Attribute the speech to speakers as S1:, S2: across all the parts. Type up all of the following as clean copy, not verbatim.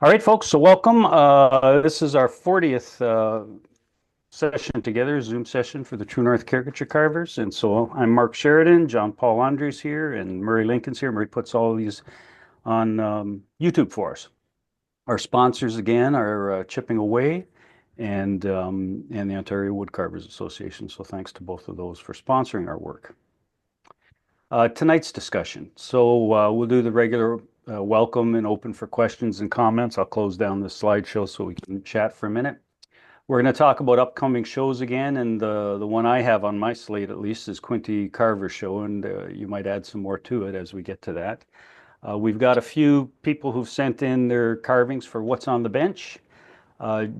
S1: All right, folks, so welcome. This is our 40th session together, Zoom session for the True North Caricature Carvers. And so I'm Mark Sheridan, John Paul Andres here, and Murray Lincoln's here. Murray puts all of these on YouTube for us. Our sponsors, again, are Chipping Away and the Ontario Wood Carvers Association. So thanks to both of those for sponsoring our work. Tonight's discussion. So we'll do the regular welcome and open for questions and comments. I'll close down the slideshow so we can chat for a minute. We're going to talk about upcoming shows again, and the one I have on my slate at least is Quinte Carver Show, and you might add some more to it as we get to that. We've got a few people who've sent in their carvings for what's on the bench.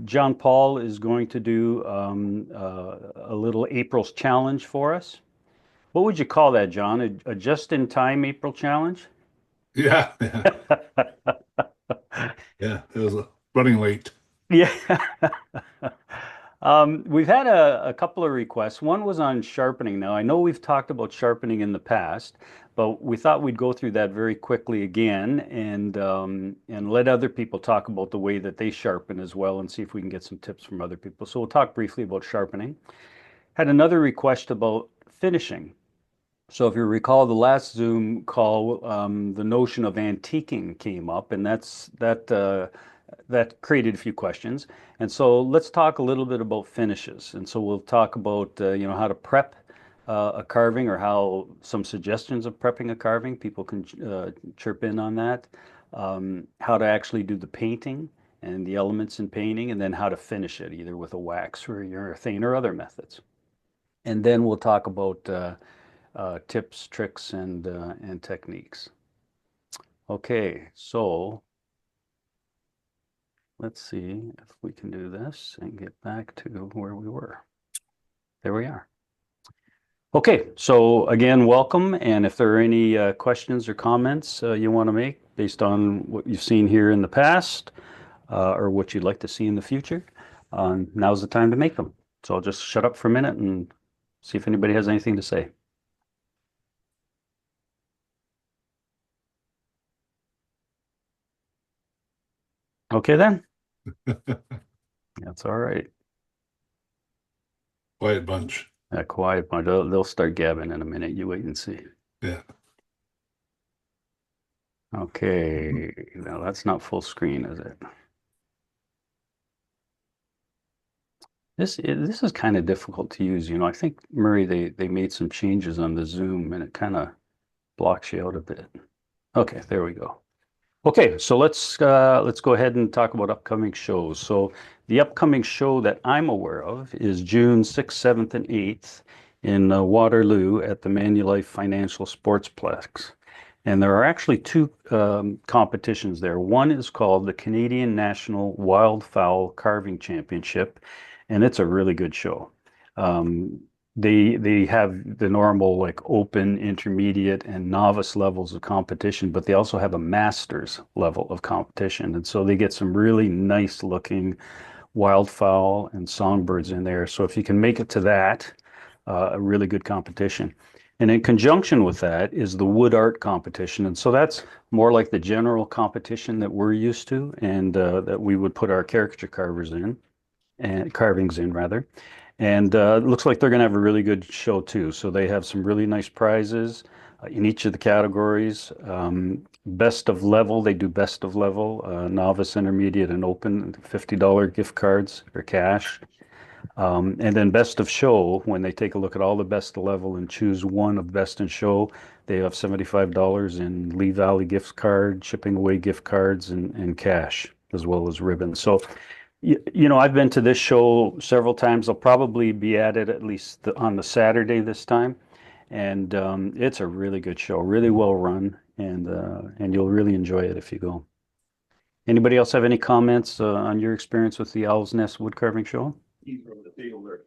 S1: John Paul is going to do a little April's challenge for us. What would you call that, John? A just-in-time April challenge?
S2: Yeah, yeah, yeah. It was running late.
S1: Yeah. We've had a couple of requests. One was on sharpening. Now, I know we've talked about sharpening in the past, but we thought we'd go through that very quickly again and let other people talk about the way that they sharpen as well and see if we can get some tips from other people. So we'll talk briefly about sharpening. Had another request about finishing. So if you recall the last Zoom call, the notion of antiquing came up, and that created a few questions. And so let's talk a little bit about finishes. And so we'll talk about how to prep a carving or how some suggestions of prepping a carving. People can chirp in on that. How to actually do the painting and the elements in painting, and then how to finish it, either with a wax or urethane or other methods. And then we'll talk about tips, tricks, and techniques. Okay, so let's see if we can do this and get back to where we were. There we are. Okay, so again, welcome. And if there are any questions or comments you want to make based on what you've seen here in the past or what you'd like to see in the future, now's the time to make them. So I'll just shut up for a minute and see if anybody has anything to say. Okay, then. That's all right.
S2: Quiet bunch.
S1: That quiet bunch. They'll start gabbing in a minute. You wait and see.
S2: Yeah.
S1: Okay. Now that's not full screen, is it? This is kind of difficult to use. I think Murray they made some changes on the Zoom and it kind of blocks you out a bit. Okay, there we go. Okay, so let's go ahead and talk about upcoming shows. So the upcoming show that I'm aware of is June 6th, 7th, and 8th in Waterloo at the Manulife Financial Sportsplex. And there are actually two competitions there. One is called the Canadian National Wildfowl Carving Championship, and it's a really good show. They have the normal like open, intermediate, and novice levels of competition, but they also have a master's level of competition. And so they get some really nice looking wildfowl and songbirds in there. So if you can make it to that, a really good competition. And in conjunction with that is the wood art competition. And so that's more like the general competition that we're used to and that we would put our caricature carvers in and carvings in rather. And it looks like they're going to have a really good show too. So they have some really nice prizes in each of the categories. Best of level, they do best of level, novice, intermediate, and open, $50 gift cards or cash. And then best of show, when they take a look at all the best of level and choose one of best in show, they have $75 in Lee Valley gift card, Shipping Away gift cards, and cash, as well as ribbons. So I've been to this show several times. I'll probably be at it at least on the Saturday this time, and it's a really good show, really well run, and you'll really enjoy it if you go. Anybody else have any comments on your experience with the Owl's Nest wood carving show?
S3: He's from the field there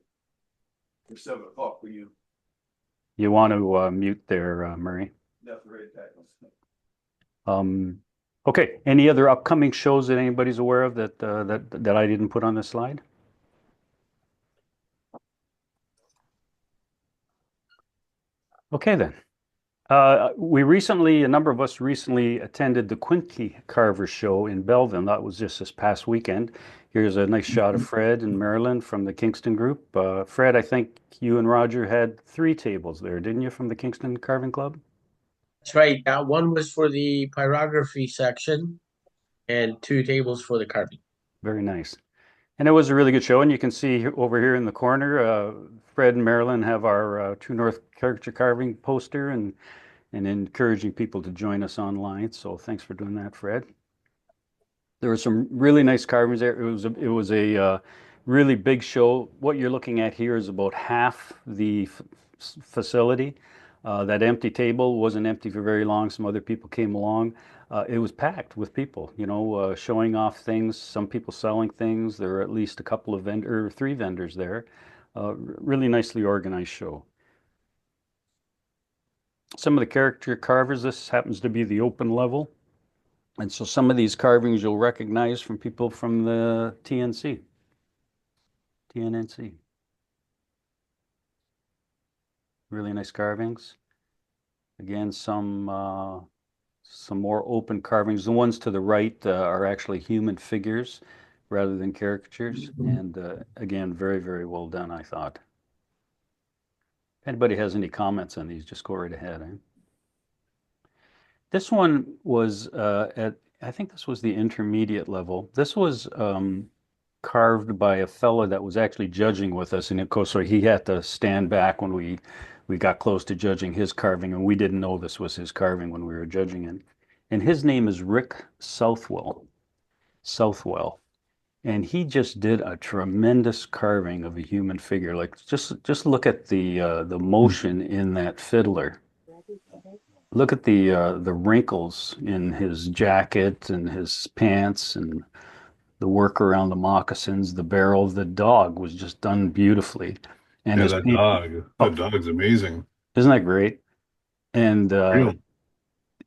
S3: for 7 o'clock for you.
S1: You want to mute there, Murray?
S3: That's right, tackles.
S1: Okay. Any other upcoming shows that anybody's aware of that I didn't put on the slide? Okay, then. A number of us recently attended the Quinte Carver show in Belleville. That was just this past weekend. Here's a nice shot of
S2: Mhm.
S1: Fred and Marilyn from the Kingston group. Fred, I think you and Roger had three tables there, didn't you, from the Kingston Carving Club?
S4: That's right. One was for the pyrography section and two tables for the carving.
S1: Very nice. And it was a really good show. And you can see over here in the corner, Fred and Marilyn have our True North Caricature Carving poster and encouraging people to join us online. So thanks for doing that, Fred. There were some really nice carvings there. It was a really big show. What you're looking at here is about half the facility. That empty table wasn't empty for very long. Some other people came along. It was packed with people, showing off things. Some people selling things. There were at least a couple of three vendors there. Really nicely organized show. Some of the caricature carvers. This happens to be the open level. And so some of these carvings you'll recognize from people from the TNNC. Really nice carvings. Again, some more open carvings. The ones to the right are actually human figures rather than caricatures. And again, very, very well done, I thought. If anybody has any comments on these, just go right ahead. This one was I think this was the intermediate level. This was carved by a fellow that was actually judging with us, and of course, so he had to stand back when we got close to judging his carving, and we didn't know this was his carving when we were judging it. And his name is Rick Southwell, and he just did a tremendous carving of a human figure. Like just look at the motion in that fiddler. Look at the wrinkles in his jacket and his pants and the work around the moccasins, the barrel. The dog was just done beautifully. And
S2: Yeah,
S1: his
S2: that
S1: paint,
S2: dog.
S1: oh,
S2: That dog's amazing.
S1: isn't that great? And
S2: Real.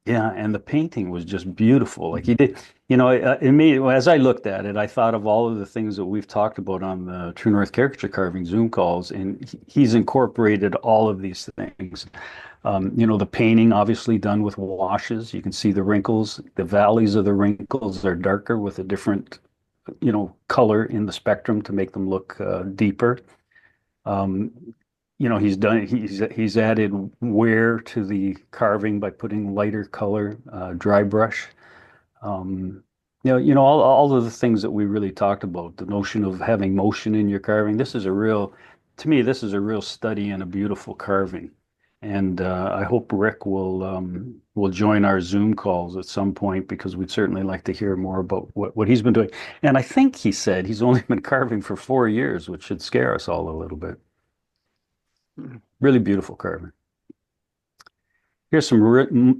S1: yeah, and the painting was just beautiful. Like he did, it made, as I looked at it, I thought of all of the things that we've talked about on the True North Caricature Carving Zoom calls, and he's incorporated all of these things. The painting obviously done with washes. You can see the wrinkles. The valleys of the wrinkles are darker with a different, color in the spectrum to make them look deeper. Um, he's added wear to the carving by putting lighter color, dry brush. All of the things that we really talked about, the notion of having motion in your carving. To me, this is a real study in a beautiful carving. And I hope Rick will join our Zoom calls at some point because we'd certainly like to hear more about what he's been doing. And I think he said he's only been carving for 4 years, which should scare us all a little bit. Really beautiful carving. Here's some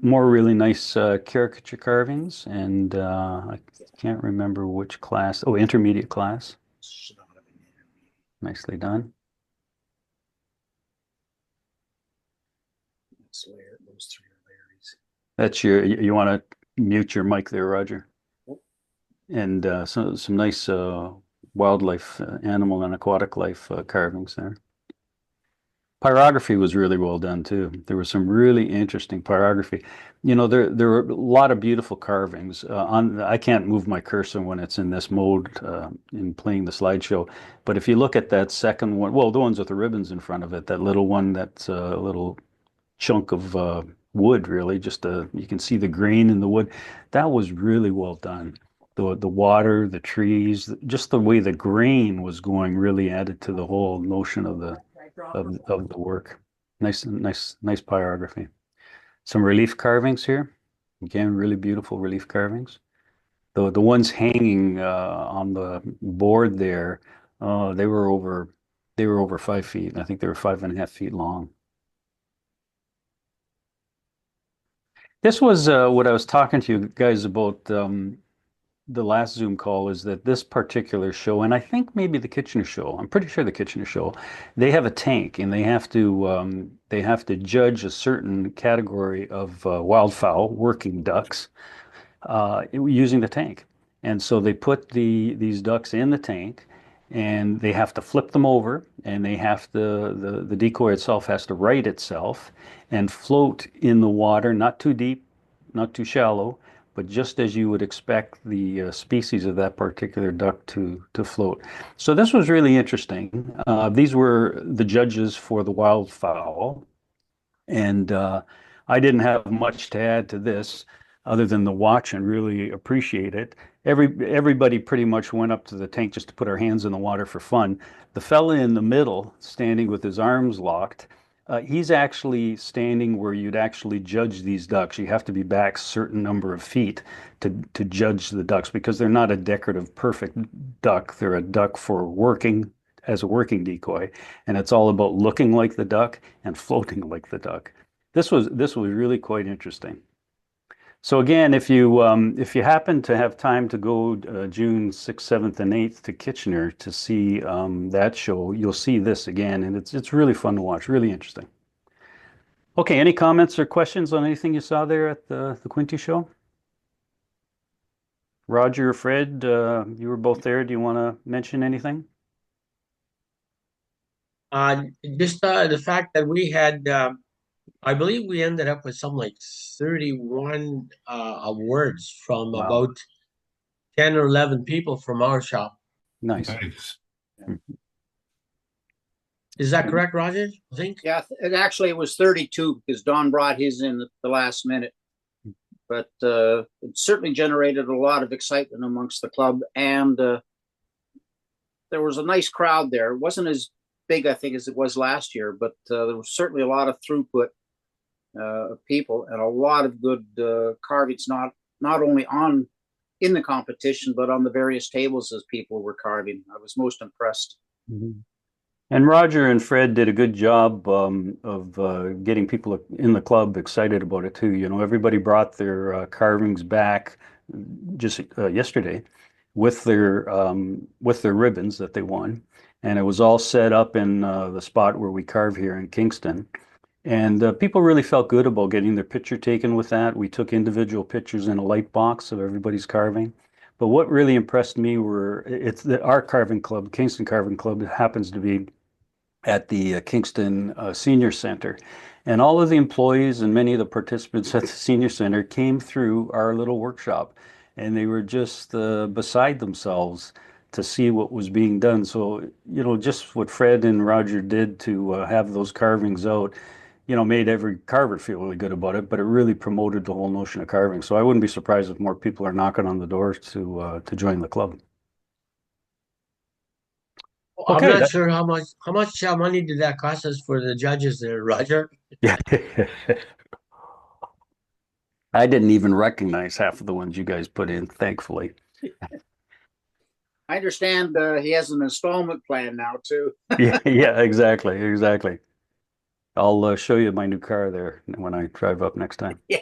S1: more really nice caricature carvings, and I can't remember which class. Oh, intermediate class. Nicely done. That's you want to mute your mic there, Roger. And some nice wildlife, animal and aquatic life carvings there. Pyrography was really well done too. There was some really interesting pyrography. There were a lot of beautiful carvings. I can't move my cursor when it's in this mode in playing the slideshow. But if you look at that second one, well, the ones with the ribbons in front of it, that little one, that's a little chunk of wood, really. You can see the grain in the wood. That was really well done. The water, the trees, just the way the grain was going really added to the whole notion of the work. Nice pyrography. Some relief carvings here. Again, really beautiful relief carvings. The ones hanging on the board there, they were over 5 feet. I think they were 5.5 feet long. This was what I was talking to you guys about the last Zoom call is that this particular show, and I think maybe the Kitchener show, I'm pretty sure the Kitchener show, they have a tank and they have to judge a certain category of wildfowl, working ducks, using the tank. And so they put these ducks in the tank, and they have to flip them over, and they have to the decoy itself has to right itself and float in the water, not too deep, not too shallow, but just as you would expect the species of that particular duck to float. So this was really interesting. These were the judges for the wildfowl, and I didn't have much to add to this other than to watch and really appreciate it. Everybody pretty much went up to the tank just to put our hands in the water for fun. The fella in the middle, standing with his arms locked, he's actually standing where you'd actually judge these ducks. You have to be back a certain number of feet to judge the ducks because they're not a decorative perfect duck. They're a duck for working as a working decoy, and it's all about looking like the duck and floating like the duck. This was really quite interesting. So again, if you happen to have time to go June 6th, 7th, and 8th to Kitchener to see that show, you'll see this again, and it's really fun to watch, really interesting. Okay, any comments or questions on anything you saw there at the Quinte show? Roger or Fred, you were both there. Do you want to mention anything?
S4: Just the fact that we had, I believe we ended up with some like 31 awards from
S1: Wow,
S4: about 10 or 11 people from our shop.
S1: nice.
S2: Nice.
S4: Is that correct, Roger? I think.
S5: Yeah, it was 32 because Don brought his in at the last minute. But it certainly generated a lot of excitement amongst the club, and there was a nice crowd there. It wasn't as big, I think, as it was last year, but there was certainly a lot of throughput of people and a lot of good carvings, not only in the competition, but on the various tables as people were carving. I was most impressed.
S1: Mhm. And Roger and Fred did a good job of getting people in the club excited about it too. You know, everybody brought their carvings back just yesterday with their ribbons that they won, and it was all set up in the spot where we carve here in Kingston. And people really felt good about getting their picture taken with that. We took individual pictures in a light box of everybody's carving. But what really impressed me were our carving club, Kingston Carving Club, happens to be at the Kingston Senior Center. And all of the employees and many of the participants at the Senior Center came through our little workshop, and they were just beside themselves to see what was being done. So, you know, just what Fred and Roger did to have those carvings out, you know, made every carver feel really good about it, but it really promoted the whole notion of carving. So I wouldn't be surprised if more people are knocking on the doors to join the club.
S4: I'm
S1: Okay,
S4: not sure how much money did that cost us for the judges there, Roger?
S1: yeah. I didn't even recognize half of the ones you guys put in, thankfully.
S5: I understand he has an installment plan now too.
S1: Yeah, yeah, exactly, exactly. I'll show you my new car there when I drive up next time.
S5: Yeah.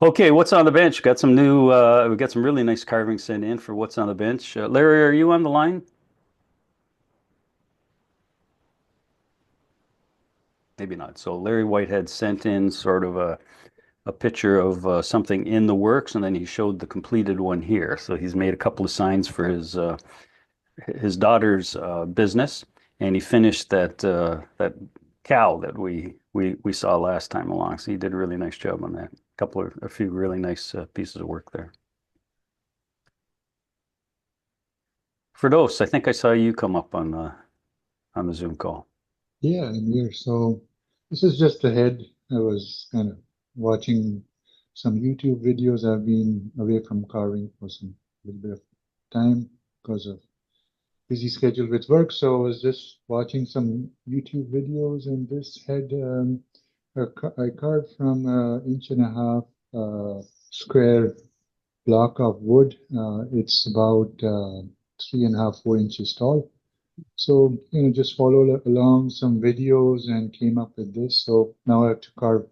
S1: Okay, what's on the bench? We got some really nice carving sent in for what's on the bench. Larry, are you on the line? Maybe not. So Larry Whitehead sent in sort of a picture of something in the works, and then he showed the completed one here. So he's made a couple of signs for his daughter's business, and he finished that cow that we saw last time along. So he did a really nice job on that. A few really nice pieces of work there. Firdos, I think I saw you come up on the Zoom call.
S6: Yeah, I'm here. So this is just ahead. I was kind of watching some YouTube videos. I've been away from carving for some little bit of time because of busy schedule with work. So I was just watching some YouTube videos, and this had I carved from 1.5 inch square block of wood. It's about 3.5, 4 inches tall. So, you know, just followed along some videos and came up with this. So now I have to carve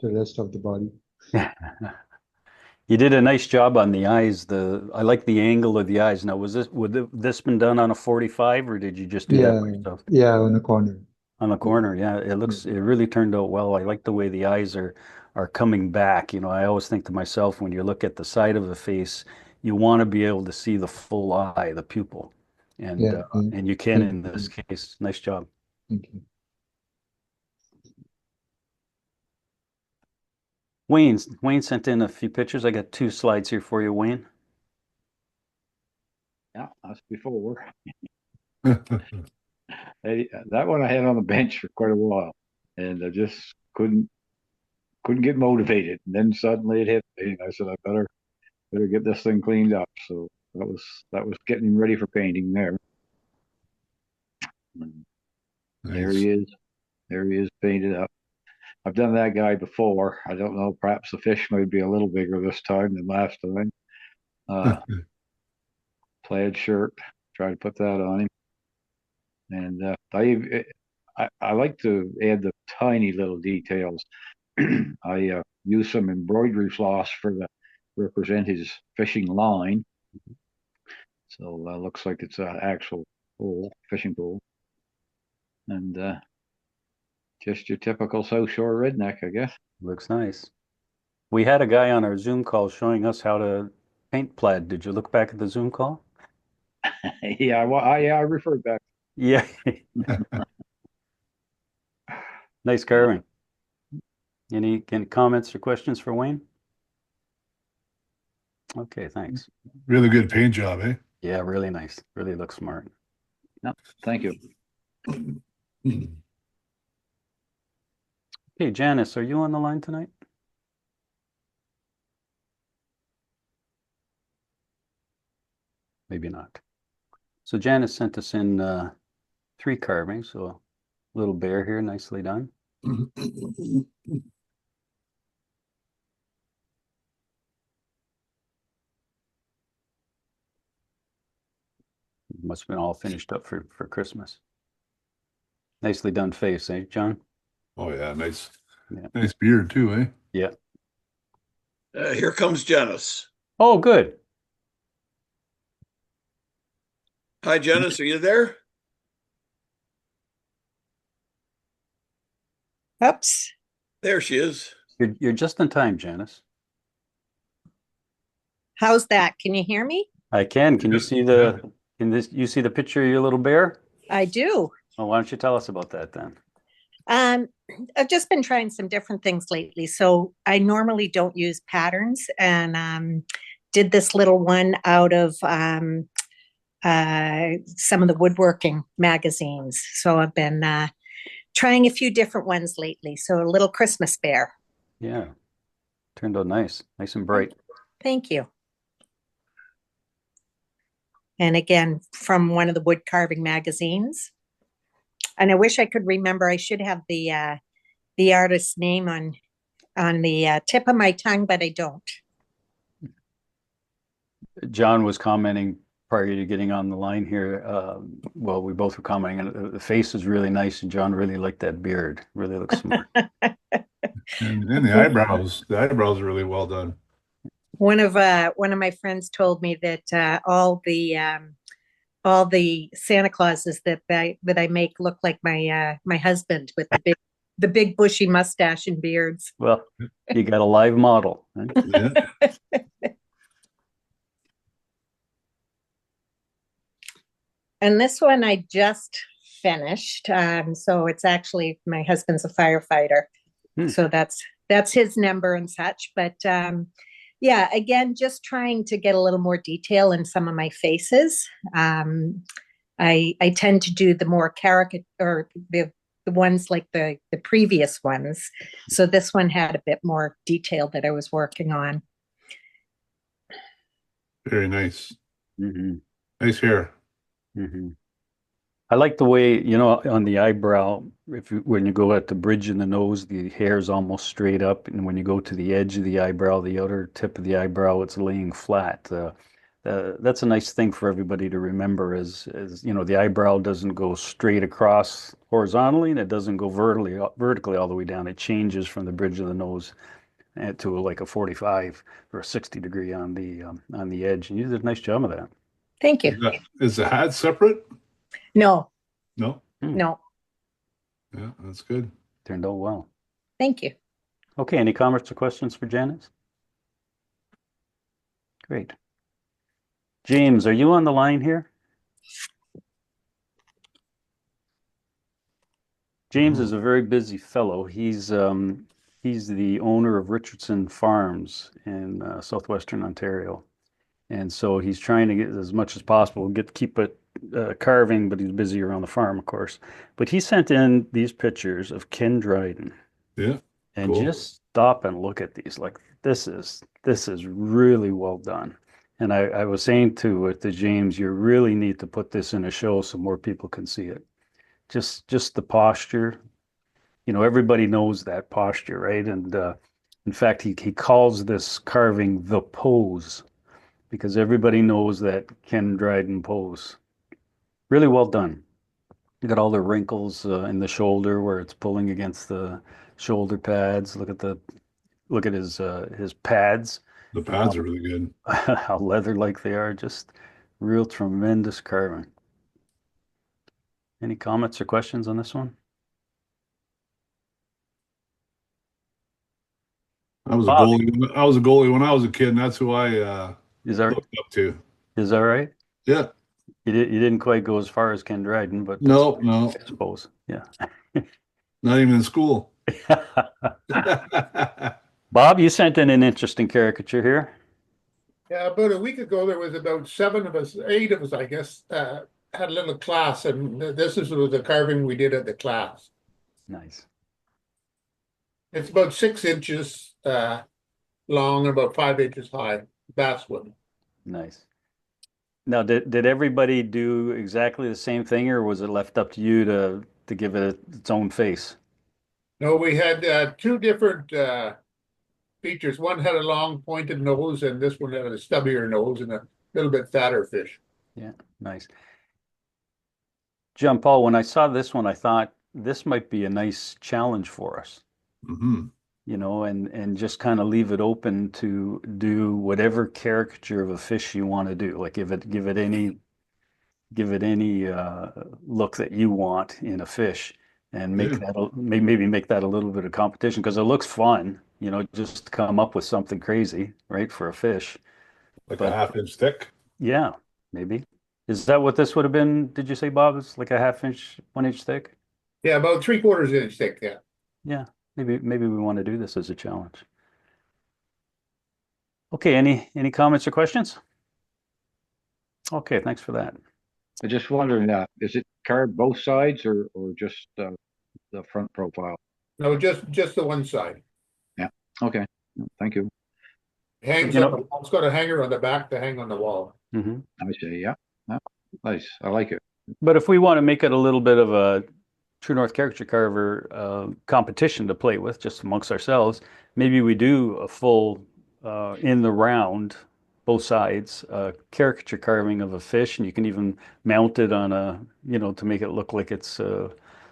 S6: the rest of the body.
S1: You did a nice job on the eyes. I like the angle of the eyes. Now, would this been done on a 45, or did you just do that by
S6: Yeah,
S1: yourself?
S6: yeah, on the corner.
S1: On the corner, yeah. It really turned out well. I like the way the eyes are coming back. You know, I always think to myself, when you look at the side of the face, you want to be able to see the full eye, the pupil. And
S6: Yeah,
S1: and you can
S6: thank
S1: in this
S6: you.
S1: case. Nice job.
S6: Thank you.
S1: Wayne sent in a few pictures. I got 2 slides here for you, Wayne.
S7: Yeah, that's before. That one I had on the bench for quite a while, and I just couldn't get motivated. And then suddenly it hit me, and I said, I better get this thing cleaned up. So that was getting ready for painting there. And there
S2: Nice.
S7: he is. There he is painted up. I've done that guy before. I don't know. Perhaps the fish might be a little bigger this time than last time. Plaid shirt. Try to put that on him. And I like to add the tiny little details. I use some embroidery floss for the represent his fishing line. So looks like it's an actual pole, fishing pole. And just your typical South Shore redneck, I guess.
S1: Looks nice. We had a guy on our Zoom call showing us how to paint plaid. Did you look back at the Zoom call?
S7: Yeah, well, I referred back.
S1: Yeah. Nice carving. Any comments or questions for Wayne? Okay, thanks.
S2: Really good paint job, eh?
S1: Yeah, really nice. Really looks smart.
S7: Thank you.
S1: Okay, Janice, are you on the line tonight? Maybe not. So Janice sent us in 3 carvings. So a little bear here, nicely done. Must have been all finished up for Christmas. Nicely done face, eh, John?
S2: Oh yeah, nice.
S1: Yeah.
S2: Nice beard too, eh?
S1: Yeah.
S3: Here comes Janice.
S1: Oh, good.
S3: Hi, Janice, are you there?
S8: Oops.
S3: There she is.
S1: You're just in time, Janice.
S8: How's that? Can you hear me?
S1: I can. Can you see you see the picture of your little bear?
S8: I do.
S1: Well, why don't you tell us about that then?
S8: I've just been trying some different things lately. So I normally don't use patterns, and did this little one out of some of the woodworking magazines. So I've been trying a few different ones lately. So a little Christmas bear.
S1: Yeah. Turned out nice. Nice and bright.
S8: Thank you. And again, from one of the wood carving magazines. And I wish I could remember. I should have the artist's name on the tip of my tongue, but I don't.
S1: John was commenting prior to getting on the line here. Well, we both were commenting. The face is really nice, and John really liked that beard. Really looks smart.
S2: And the eyebrows. The eyebrows are really well done.
S8: One of my friends told me that all the Santa Clauses that I make look like my husband with the big bushy mustache and beards.
S1: Well, you got a live model. Right?
S2: Yeah.
S8: And this one I just finished. So it's actually, my husband's a firefighter. So that's his number and such. But yeah, again, just trying to get a little more detail in some of my faces. I tend to do the more caricature, or the ones like the previous ones. So this one had a bit more detail that I was working on.
S2: Very nice.
S1: Mm-hmm.
S2: Nice hair.
S1: Mm-hmm. I like the way, on the eyebrow, when you go at the bridge in the nose, the hair is almost straight up. And when you go to the edge of the eyebrow, the outer tip of the eyebrow, it's laying flat. That's a nice thing for everybody to remember is the eyebrow doesn't go straight across horizontally, and it doesn't go vertically all the way down. It changes from the bridge of the nose to like a 45 or a 60 degree on the edge. And you did a nice job of that.
S8: Thank you.
S2: Is the hat separate?
S8: No,
S2: No.
S8: no.
S2: Yeah, that's good.
S1: Turned out well.
S8: Thank you.
S1: Okay, any comments or questions for Janice? Great. James, are you on the line here? James is a very busy fellow. He's the owner of Richardson Farms in southwestern Ontario, and so he's trying to get as much as possible, keep it carving, but he's busy around the farm, of course. But he sent in these pictures of Ken Dryden,
S2: Yeah.
S1: and
S2: Cool.
S1: just stop and look at these. Like this is really well done. And I was saying to James, you really need to put this in a show so more people can see it. Just the posture, everybody knows that posture, right? And in fact, he calls this carving the pose because everybody knows that Ken Dryden pose. Really well done. You got all the wrinkles in the shoulder where it's pulling against the shoulder pads. Look at his pads,
S2: The pads are really good.
S1: how leather-like they are. Just real tremendous carving. Any comments or questions on this one?
S2: I was a
S1: Bob.
S2: goalie. I was a goalie when I was a kid, and that's who I
S1: Is that
S2: looked up to.
S1: is that right?
S2: Yeah.
S1: You didn't quite go as far as Ken Dryden, but
S2: No, no,
S1: I suppose. Yeah.
S2: not even in school.
S1: Bob, you sent in an interesting caricature here.
S3: Yeah, about a week ago, there was about 8 of us, I guess, had a little class, and this was the carving we did at the class.
S1: Nice.
S3: It's about 6 inches long and about 5 inches high, basswood.
S1: Nice. Now, did everybody do exactly the same thing, or was it left up to you to give it its own face?
S3: No, we had 2 different features. One had a long pointed nose, and this one had a stubbier nose and a little bit fatter fish.
S1: Yeah, nice. John Paul, when I saw this one, I thought this might be a nice challenge for us.
S2: Hmm.
S1: And just kind of leave it open to do whatever caricature of a fish you want to do. Like give it any look that you want in a fish, and make
S2: Yeah.
S1: that maybe make that a little bit of competition because it looks fun. Just to come up with something crazy, right, for a fish.
S2: Like
S1: But
S2: a 1/2 inch thick.
S1: yeah, maybe. Is that what this would have been? Did you say, Bob? It's like a 1/2 inch, 1 inch thick?
S3: Yeah, about 3/4 inch thick. Yeah.
S1: Yeah, maybe we want to do this as a challenge. Okay, any comments or questions? Okay, thanks for that.
S7: I just wondering that is it carved both sides or just the front profile?
S3: No, just the one side.
S7: Okay, thank you.
S3: Hangs
S1: You
S3: on
S1: know-
S3: the wall. It's got a hanger on the back to hang on the wall.
S1: Mhm.
S7: I see. Yeah, nice. I like it.
S1: But if we want to make it a little bit of a True North Caricature Carver competition to play with, just amongst ourselves, maybe we do a full in the round, both sides, caricature carving of a fish, and you can even mount it on to make it look like it's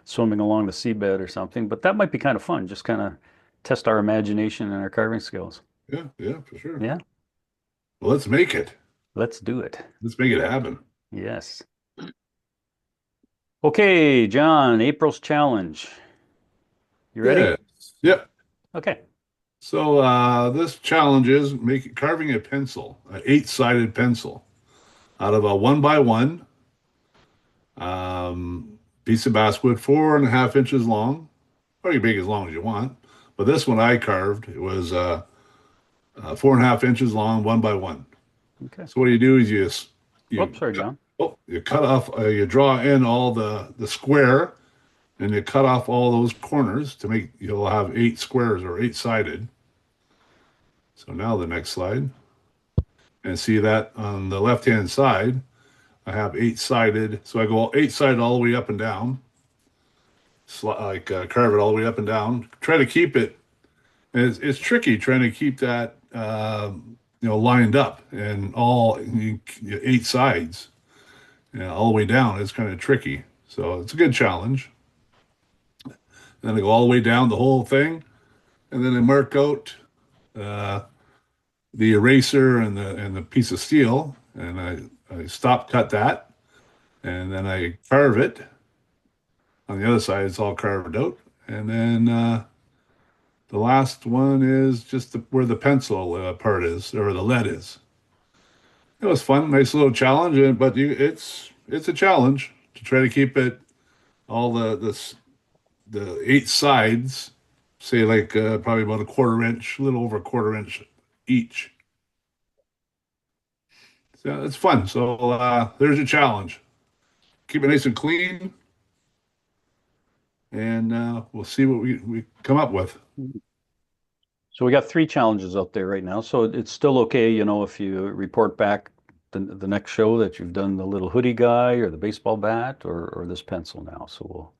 S1: swimming along the seabed or something. But that might be kind of fun, just kind of test our imagination and our carving skills.
S2: Yeah, for sure.
S1: Yeah,
S2: Well, let's make it.
S1: let's do it.
S2: Let's make it happen.
S1: Yes. Okay, John, April's challenge. You ready?
S2: Yeah. Yep.
S1: Okay.
S2: So this challenge is carving a pencil, an 8-sided pencil, out of a 1x1 piece of basswood, 4.5 inches long, or you make as long as you want. But this one I carved, it was 4.5 inches long, 1x1.
S1: Okay.
S2: So what you do is you
S1: Oops, sorry, John.
S2: you cut off, you draw in all the square, and you cut off all those corners to make, you'll have 8 squares or 8-sided. So now the next slide. And see that on the left-hand side, I have 8-sided. So I go 8-sided all the way up and down. Carve it all the way up and down. Try to keep it, and it's tricky trying to keep that, lined up and all 8 sides, all the way down. It's kind of tricky. So it's a good challenge. Then I go all the way down the whole thing, and then I mark out the eraser and the piece of steel, and I stop cut that, and then I carve it. On the other side, it's all carved out, and then the last one is just where the pencil part is, or the lead is, It was fun, nice little challenge, but it's a challenge to try to keep it all the eight sides, say like probably about a quarter inch, a little over a quarter inch each. So it's fun. So there's a challenge. Keep it nice and clean, and we'll see what we come up with.
S1: So we got 3 challenges out there right now. So it's still okay, if you report back the next show that you've done the little hoodie guy or the baseball bat or this pencil now. So we'll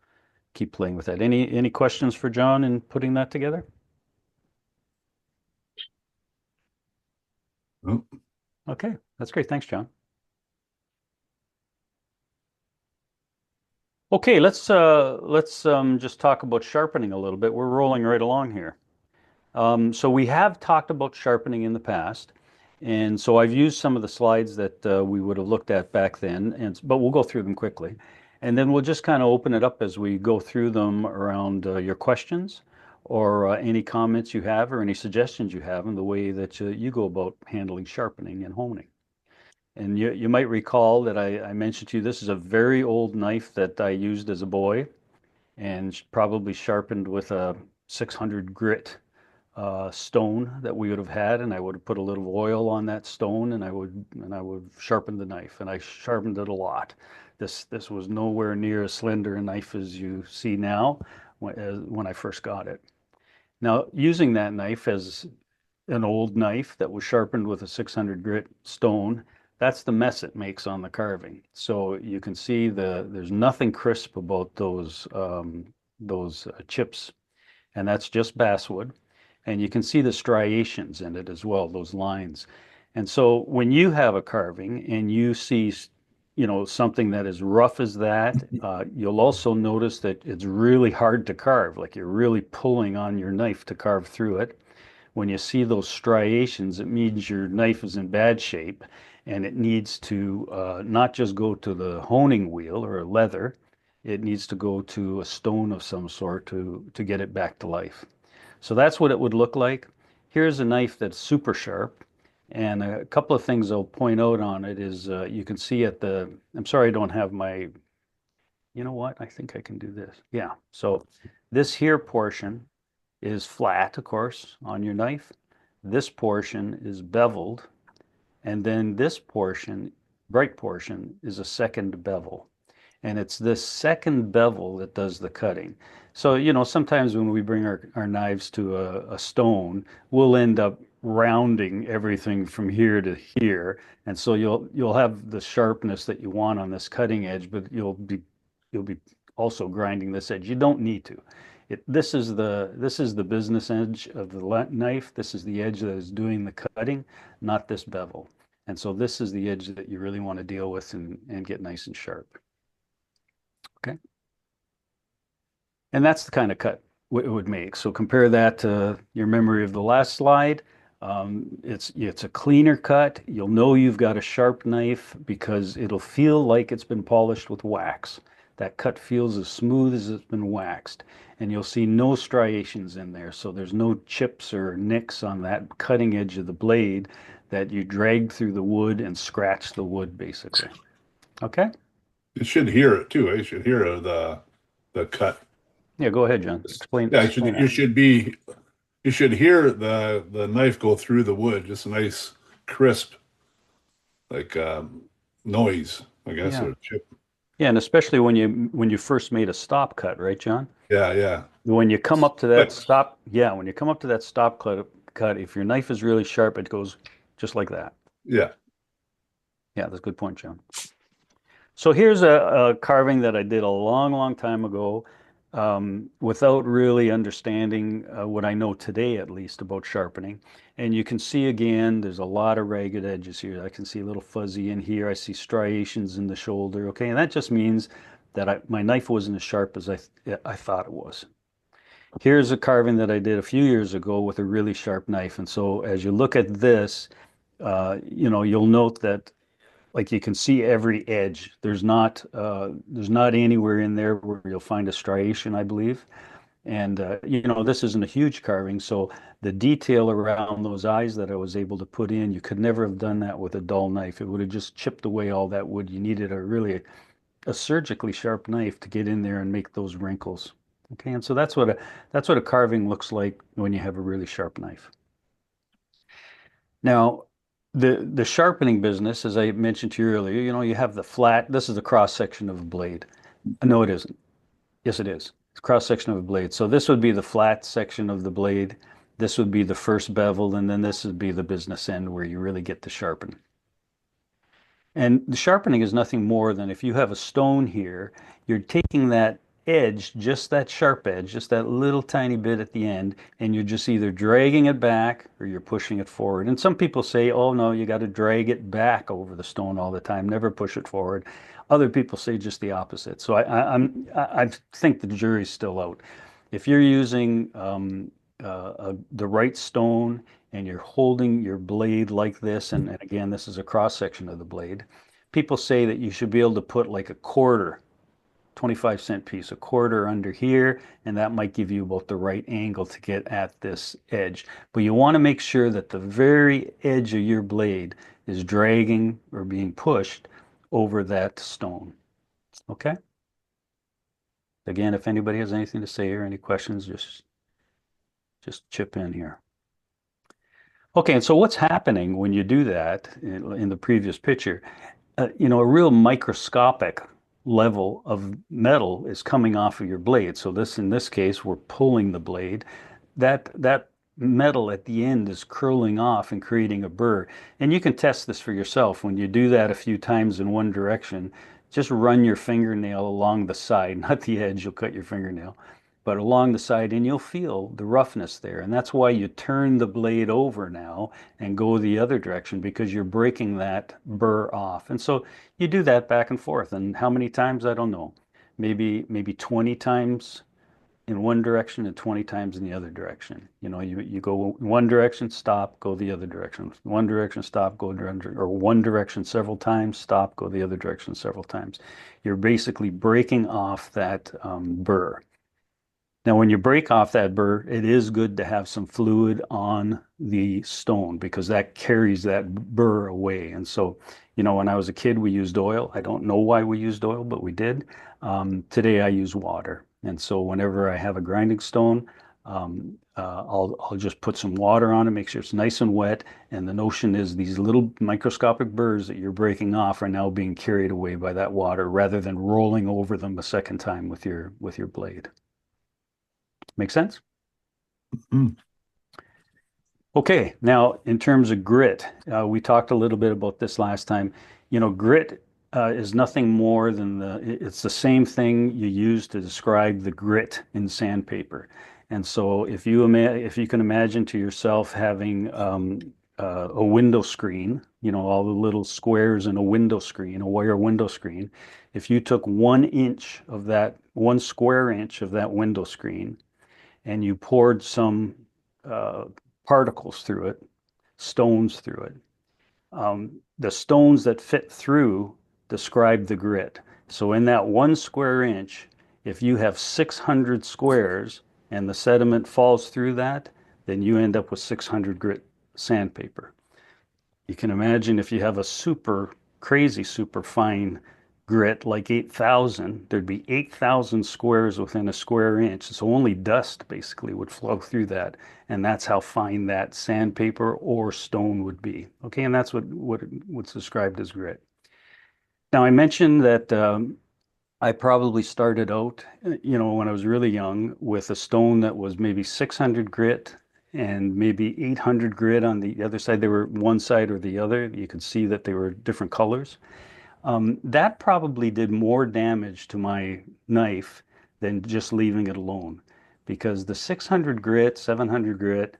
S1: keep playing with that. Any questions for John in putting that together?
S2: Oh.
S1: Okay, that's great. Thanks, John. Okay, let's just talk about sharpening a little bit. We're rolling right along here. So we have talked about sharpening in the past, and so I've used some of the slides that we would have looked at back then, but we'll go through them quickly. And then we'll just kind of open it up as we go through them around your questions or any comments you have or any suggestions you have in the way that you go about handling sharpening and honing. And you might recall that I mentioned to you this is a very old knife that I used as a boy and probably sharpened with a 600 grit stone that we would have had, and I would have put a little oil on that stone, and I would sharpen the knife, and I sharpened it a lot. This was nowhere near as slender a knife as you see now when I first got it. Now, using that knife as an old knife that was sharpened with a 600 grit stone, that's the mess it makes on the carving. So you can see there's nothing crisp about those chips, and that's just basswood. And you can see the striations in it as well, those lines. And so when you have a carving and you see, something that is rough as that, you'll also notice that it's really hard to carve, like you're really pulling on your knife to carve through it. When you see those striations, it means your knife is in bad shape and it needs to not just go to the honing wheel or a leather, it needs to go to a stone of some sort to get it back to life. So that's what it would look like. Here's a knife that's super sharp. And a couple of things I'll point out on it is you can see I'm sorry I don't have my, you know what? I think I can do this. Yeah. So this here portion is flat, of course, on your knife. This portion is beveled. And then this portion, bright portion, is a second bevel. And it's this second bevel that does the cutting. So, sometimes when we bring our knives to a stone, we'll end up rounding everything from here to here. And so you'll have the sharpness that you want on this cutting edge, but you'll be also grinding this edge. You don't need to. This is the business edge of the knife. This is the edge that is doing the cutting, not this bevel. And so this is the edge that you really want to deal with and get nice and sharp. Okay. And that's the kind of cut it would make. So compare that to your memory of the last slide. It's a cleaner cut. You'll know you've got a sharp knife because it'll feel like it's been polished with wax. That cut feels as smooth as it's been waxed. And you'll see no striations in there. So there's no chips or nicks on that cutting edge of the blade that you drag through the wood and scratch the wood, basically. Okay?
S2: You should hear it too. You should hear the cut.
S1: Yeah, go ahead, John. Explain.
S2: Yeah,
S1: explain
S2: you should hear the knife go through the wood. Just a nice crisp, like noise, I guess,
S1: Yeah.
S2: or chip.
S1: Yeah, and especially when you first made a stop cut, right, John?
S2: Yeah, yeah.
S1: When you come up to that
S2: Clicks.
S1: stop, yeah, when you come up to that stop cut, if your knife is really sharp, it goes just like that.
S2: Yeah.
S1: Yeah, that's a good point, John. So here's a carving that I did a long, long time ago without really understanding what I know today, at least, about sharpening. And you can see again, there's a lot of ragged edges here. I can see a little fuzzy in here. I see striations in the shoulder. Okay, and that just means that my knife wasn't as sharp as I thought it was. Here's a carving that I did a few years ago with a really sharp knife. And so as you look at this, you'll note that like you can see every edge. There's not anywhere in there where you'll find a striation, I believe. And this isn't a huge carving, so the detail around those eyes that I was able to put in, you could never have done that with a dull knife. It would have just chipped away all that wood. You needed a surgically sharp knife to get in there and make those wrinkles. Okay, and so that's what a carving looks like when you have a really sharp knife. Now, the sharpening business, as I mentioned to you earlier, you have the flat. This is the cross section of a blade. No, it isn't. Yes, it is. It's cross section of a blade. So this would be the flat section of the blade. This would be the first bevel, and then this would be the business end where you really get to sharpen. And the sharpening is nothing more than if you have a stone here, you're taking that edge, just that sharp edge, just that little tiny bit at the end, and you're just either dragging it back or you're pushing it forward. And some people say, oh no, you got to drag it back over the stone all the time, never push it forward. Other people say just the opposite. So I think the jury's still out. If you're using the right stone and you're holding your blade like this, and again, this is a cross section of the blade, people say that you should be able to put like a quarter, 25-cent piece, a quarter under here, and that might give you about the right angle to get at this edge. But you want to make sure that the very edge of your blade is dragging or being pushed over that stone. Okay? Again, if anybody has anything to say or any questions, just chip in here. Okay, and so what's happening when you do that in the previous picture? A real microscopic level of metal is coming off of your blade. So in this case, we're pulling the blade. That metal at the end is curling off and creating a burr. And you can test this for yourself. When you do that a few times in one direction, just run your fingernail along the side, not the edge, you'll cut your fingernail, but along the side, and you'll feel the roughness there. And that's why you turn the blade over now and go the other direction, because you're breaking that burr off. And so you do that back and forth. And how many times? I don't know. Maybe 20 times in one direction and 20 times in the other direction. You go one direction, stop, go the other direction. One direction, stop, go or one direction several times, stop, go the other direction several times. You're basically breaking off that burr. Now, when you break off that burr, it is good to have some fluid on the stone, because that carries that burr away. And so, when I was a kid, we used oil. I don't know why we used oil, but we did. Today, I use water. And so whenever I have a grinding stone, I'll just put some water on it, make sure it's nice and wet. And the notion is these little microscopic burrs that you're breaking off are now being carried away by that water, rather than rolling over them a second time with your blade. Make sense?
S2: Mm-hmm.
S1: Okay, now in terms of grit, we talked a little bit about this last time. Grit is nothing more than it's the same thing you use to describe the grit in sandpaper. And so if you can imagine to yourself having a window screen, all the little squares in a window screen, a wire window screen, if you took 1 inch of that, 1 square inch of that window screen, and you poured some particles through it, stones through it, the stones that fit through describe the grit. So in that 1 square inch, if you have 600 squares and the sediment falls through that, then you end up with 600 grit sandpaper. You can imagine if you have a super crazy, super fine grit like 8,000, there'd be 8,000 squares within a square inch. So only dust basically would flow through that. And that's how fine that sandpaper or stone would be. Okay, and that's what's described as grit. Now, I mentioned that I probably started out, when I was really young, with a stone that was maybe 600 grit and maybe 800 grit on the other side. They were one side or the other. You could see that they were different colors. That probably did more damage to my knife than just leaving it alone, because the 600 grit, 700 grit,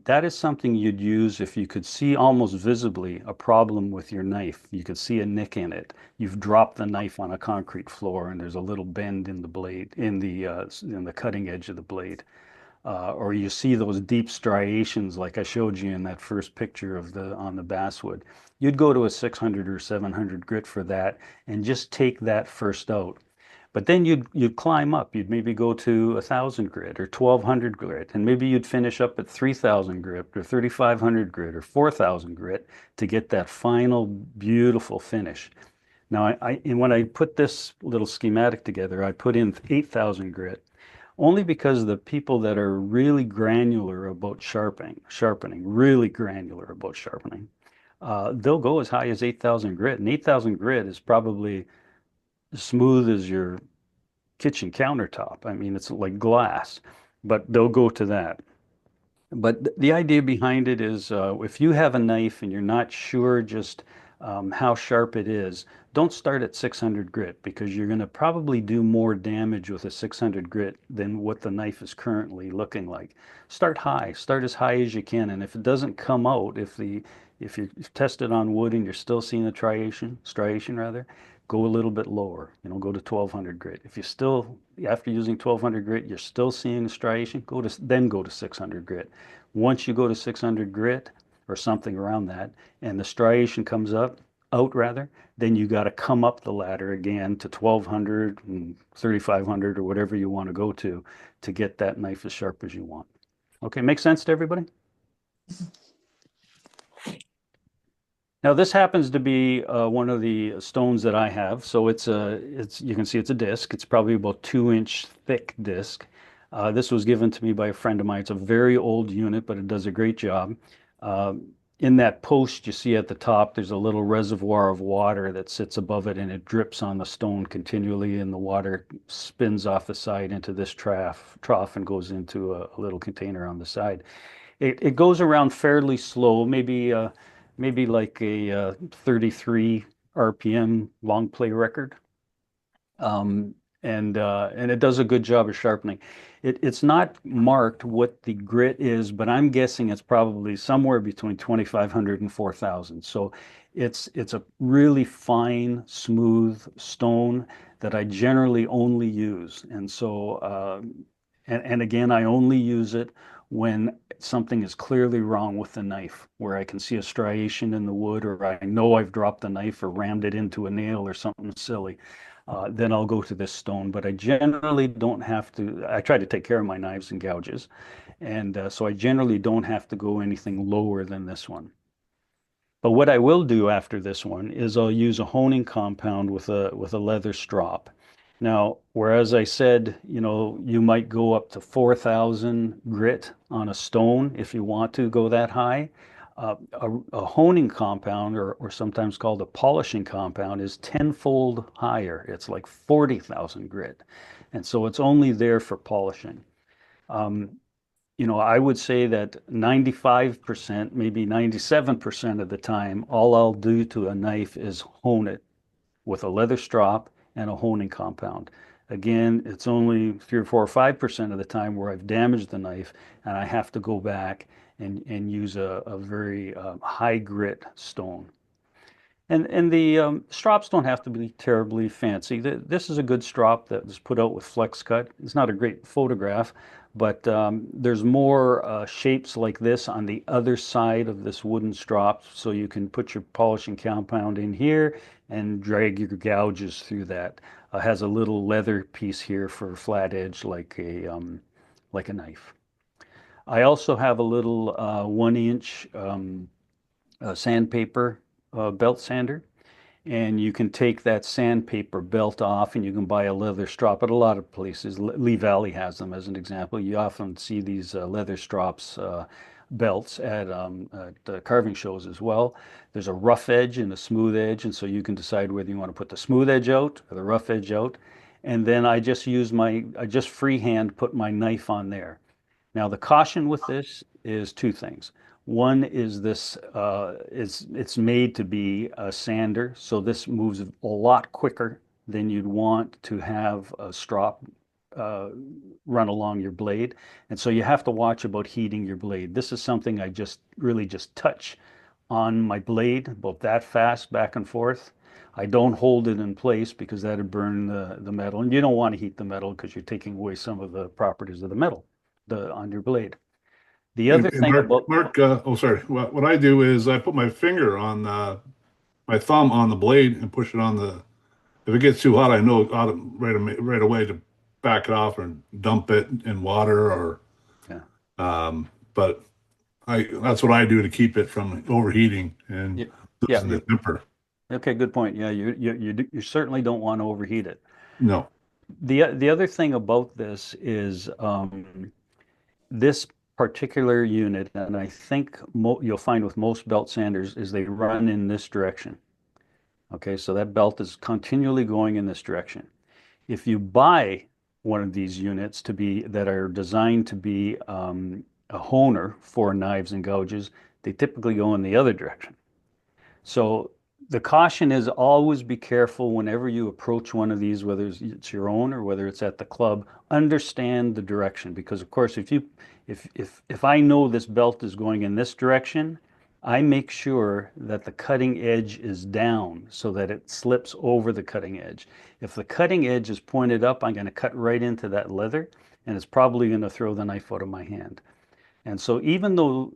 S1: that is something you'd use if you could see almost visibly a problem with your knife. You could see a nick in it. You've dropped the knife on a concrete floor and there's a little bend in the blade, in the cutting edge of the blade. Or you see those deep striations like I showed you in that first picture on the basswood. You'd go to a 600 or 700 grit for that and just take that first out. But then you'd climb up. You'd maybe go to 1,000 grit or 1,200 grit, and maybe you'd finish up at 3,000 grit or 3,500 grit or 4,000 grit to get that final beautiful finish. Now, and when I put this little schematic together, I put in 8,000 grit only because the people that are really granular about sharpening, really granular about sharpening, they'll go as high as 8,000 grit, and 8,000 grit is probably as smooth as your kitchen countertop. I mean, it's like glass, but they'll go to that. But the idea behind it is if you have a knife and you're not sure just how sharp it is, don't start at 600 grit because you're going to probably do more damage with a 600 grit than what the knife is currently looking like. Start high, start as high as you can, and if it doesn't come out, if you test it on wood and you're still seeing a striation rather, go a little bit lower, go to 1,200 grit. If you still, after using 1,200 grit, you're still seeing a striation, then go to 600 grit. Once you go to 600 grit or something around that, and the striation comes out rather, then you got to come up the ladder again to 1,200 and 3,500 or whatever you want to go to get that knife as sharp as you want. Okay, make sense to everybody? Now this happens to be one of the stones that I have. So you can see it's a disc. It's probably about 2-inch thick disc. This was given to me by a friend of mine. It's a very old unit, but it does a great job. In that post you see at the top, there's a little reservoir of water that sits above it, and it drips on the stone continually, and the water spins off the side into this trough and goes into a little container on the side. It goes around fairly slow, maybe like a 33 RPM long play record. And it does a good job of sharpening. It's not marked what the grit is, but I'm guessing it's probably somewhere between 2,500 and 4,000. So it's a really fine, smooth stone that I generally only use. And so, and again, I only use it when something is clearly wrong with the knife, where I can see a striation in the wood, or I know I've dropped the knife or rammed it into a nail or something silly. Then I'll go to this stone, but I generally don't have to. I try to take care of my knives and gouges, and so I generally don't have to go anything lower than this one. But what I will do after this one is I'll use a honing compound with a leather strop. Now, whereas I said, you might go up to 4,000 grit on a stone if you want to go that high. A honing compound, or sometimes called a polishing compound, is tenfold higher. It's like 40,000 grit. And so it's only there for polishing. I would say that 95%, maybe 97% of the time, all I'll do to a knife is hone it with a leather strop and a honing compound. Again, it's only 3 or 4 or 5% of the time where I've damaged the knife and I have to go back and use a very high grit stone. And the strops don't have to be terribly fancy. This is a good strop that was put out with flex cut. It's not a great photograph, but there's more shapes like this on the other side of this wooden strop, so you can put your polishing compound in here and drag your gouges through that. Has a little leather piece here for flat edge, like a knife. I also have a little 1-inch sandpaper belt sander, and you can take that sandpaper belt off and you can buy a leather strop at a lot of places. Lee Valley has them as an example. You often see these leather strops belts at carving shows as well. There's a rough edge and a smooth edge, and so you can decide whether you want to put the smooth edge out or the rough edge out. And then I just freehand put my knife on there. Now the caution with this is 2 things. One is it's made to be a sander, so this moves a lot quicker than you'd want to have a strop run along your blade. And so you have to watch about heating your blade. This is something I really just touch on my blade about that fast back and forth. I don't hold it in place because that'd burn the metal, and you don't want to heat the metal because you're taking away some of the properties of the metal on your blade. The other thing about
S2: Mark, sorry. What I do is I put my finger on my thumb on the blade and push it on if it gets too hot, I know right away to back it off and dump it in water or.
S1: Yeah.
S2: But that's what I do to keep it from overheating and
S1: Yeah.
S2: losing the temper.
S1: Okay, good point. Yeah, you certainly don't want to overheat it.
S2: No.
S1: The other thing about this is this particular unit, and I think you'll find with most belt sanders, is they run in this direction. Okay, so that belt is continually going in this direction. If you buy one of these units that are designed to be a honer for knives and gouges, they typically go in the other direction. So the caution is always be careful whenever you approach one of these, whether it's your own or whether it's at the club, understand the direction. Because of course, if I know this belt is going in this direction, I make sure that the cutting edge is down so that it slips over the cutting edge. If the cutting edge is pointed up, I'm going to cut right into that leather, and it's probably going to throw the knife out of my hand. And so even though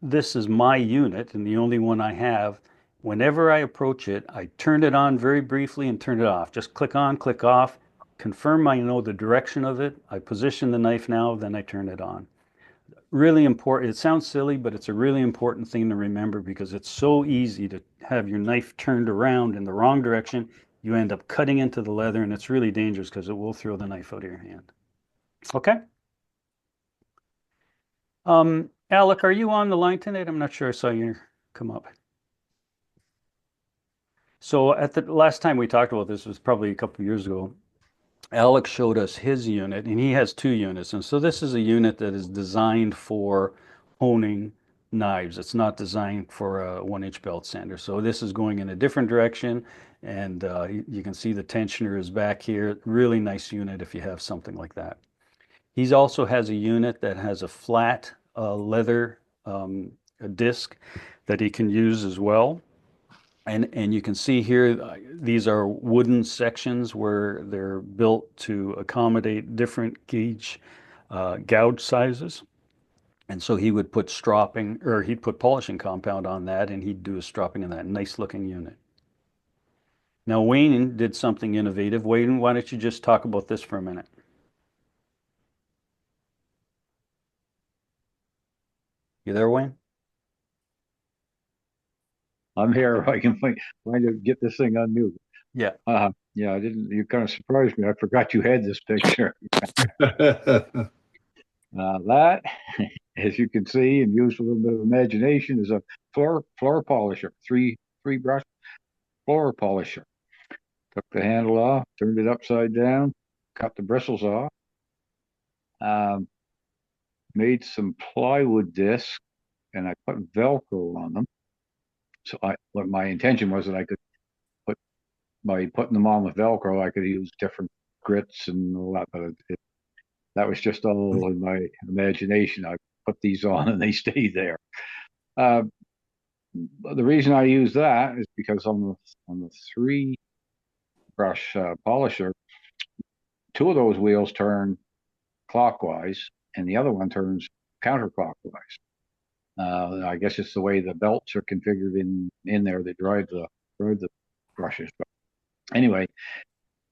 S1: this is my unit and the only one I have, whenever I approach it, I turn it on very briefly and turn it off. Just click on, click off, confirm I know the direction of it. I position the knife now, then I turn it on. Really important. It sounds silly, but it's a really important thing to remember because it's so easy to have your knife turned around in the wrong direction. You end up cutting into the leather, and it's really dangerous because it will throw the knife out of your hand. Okay. Alec, are you on the line tonight? I'm not sure I saw you come up. So at the last time we talked about this was probably a couple of years ago. Alex showed us his unit, and he has two units. And so this is a unit that is designed for honing knives. It's not designed for a 1-inch belt sander. So this is going in a different direction, and you can see the tensioner is back here. Really nice unit if you have something like that. He also has a unit that has a flat leather disc that he can use as well. And you can see here, these are wooden sections where they're built to accommodate different gouge sizes. And so he would put he'd put polishing compound on that, and he'd do a stropping in that nice looking unit. Now, Wayne did something innovative. Wayne, why don't you just talk about this for a minute? You there, Wayne?
S7: I'm here. I can find to get this thing unmuted.
S1: Yeah.
S7: Yeah, I didn't. You kind of surprised me. I forgot you had this picture. That, as you can see, and use a little bit of imagination, is a floor polisher, three brush floor polisher. Took the handle off, turned it upside down, cut the bristles off, made some plywood discs, and I put Velcro on them. So what my intention was that I could by putting them on with Velcro, I could use different grits and all that, but that was just all in my imagination. I put these on and they stayed there. The reason I use that is because on the three brush polisher, two of those wheels turn clockwise and the other one turns counterclockwise. I guess it's the way the belts are configured in there. They drive the brushes. But anyway,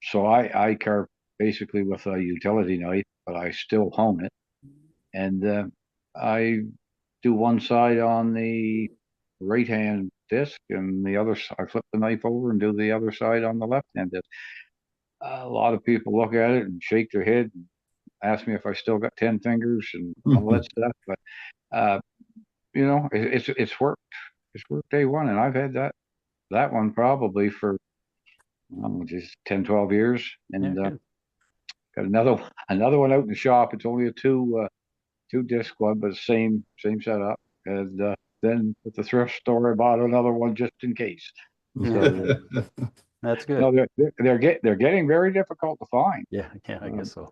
S7: so I carve basically with a utility knife, but I still hone it, and I do one side on the right hand disc, and the other I flip the knife over and do the other side on the left hand disc. A lot of people look at it and shake their head and ask me if I still got 10 fingers and all that stuff, but it's worked. It's worked day one, and I've had that one probably for just 10, 12 years, and got another one out in the shop. It's only a two disc one, but same setup. And then at the thrift store, I bought another one just in case. So,
S1: that's good.
S7: No, they're getting very difficult to find.
S1: Yeah, I guess so.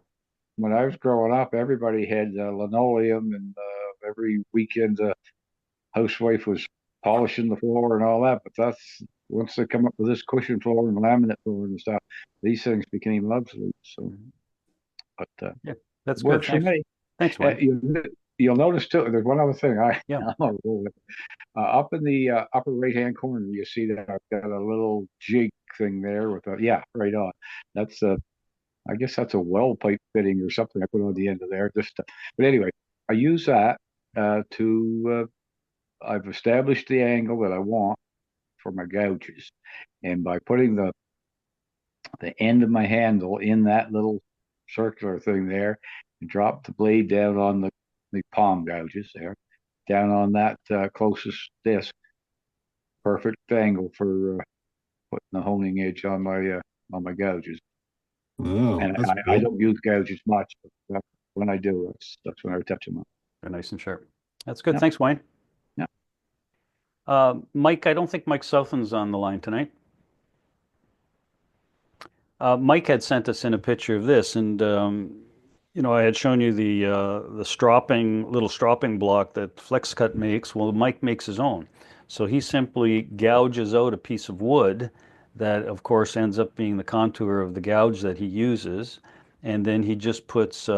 S7: When I was growing up, everybody had linoleum, and every weekend the housewife was polishing the floor and all that. But that's once they come up with this cushion floor and laminate floor and stuff, these things became obsolete. So, but
S1: yeah, that's good.
S7: For me.
S1: Thanks, Wayne.
S7: you'll notice too, there's one other thing
S1: Yeah.
S7: I'm gonna roll with. Up in the upper right-hand corner, you see that I've got a little jig thing there with a, yeah, right on. That's I guess that's a well pipe fitting or something I put on the end of there. But anyway, I use that I've established the angle that I want for my gouges, and by putting the end of my handle in that little circular thing there, and drop the blade down on the palm gouges there, down on that closest disc. Perfect angle for putting the honing edge on my gouges.
S2: Oh,
S7: And
S2: that's
S7: I
S2: cool.
S7: don't use gouges much, but when I do, that's when I touch them up.
S1: They're nice and sharp. That's good.
S7: Yeah.
S1: Thanks, Wayne.
S7: Yeah.
S1: Mike, I don't think Mike Southen's on the line tonight. Mike had sent us in a picture of this, and I had shown you the little stropping block that FlexCut makes. Well, Mike makes his own. So he simply gouges out a piece of wood that, of course, ends up being the contour of the gouge that he uses. And then he just puts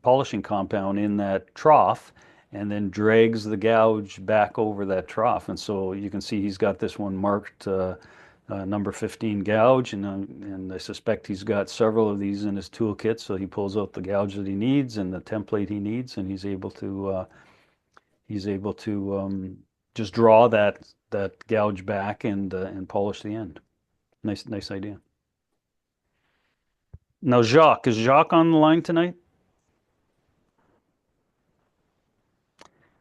S1: polishing compound in that trough and then drags the gouge back over that trough. And so you can see he's got this one marked number 15 gouge, and I suspect he's got several of these in his toolkit. So he pulls out the gouge that he needs and the template he needs, and he's able to just draw that gouge back and polish the end. Nice idea. Now, Jacques, is Jacques on the line tonight?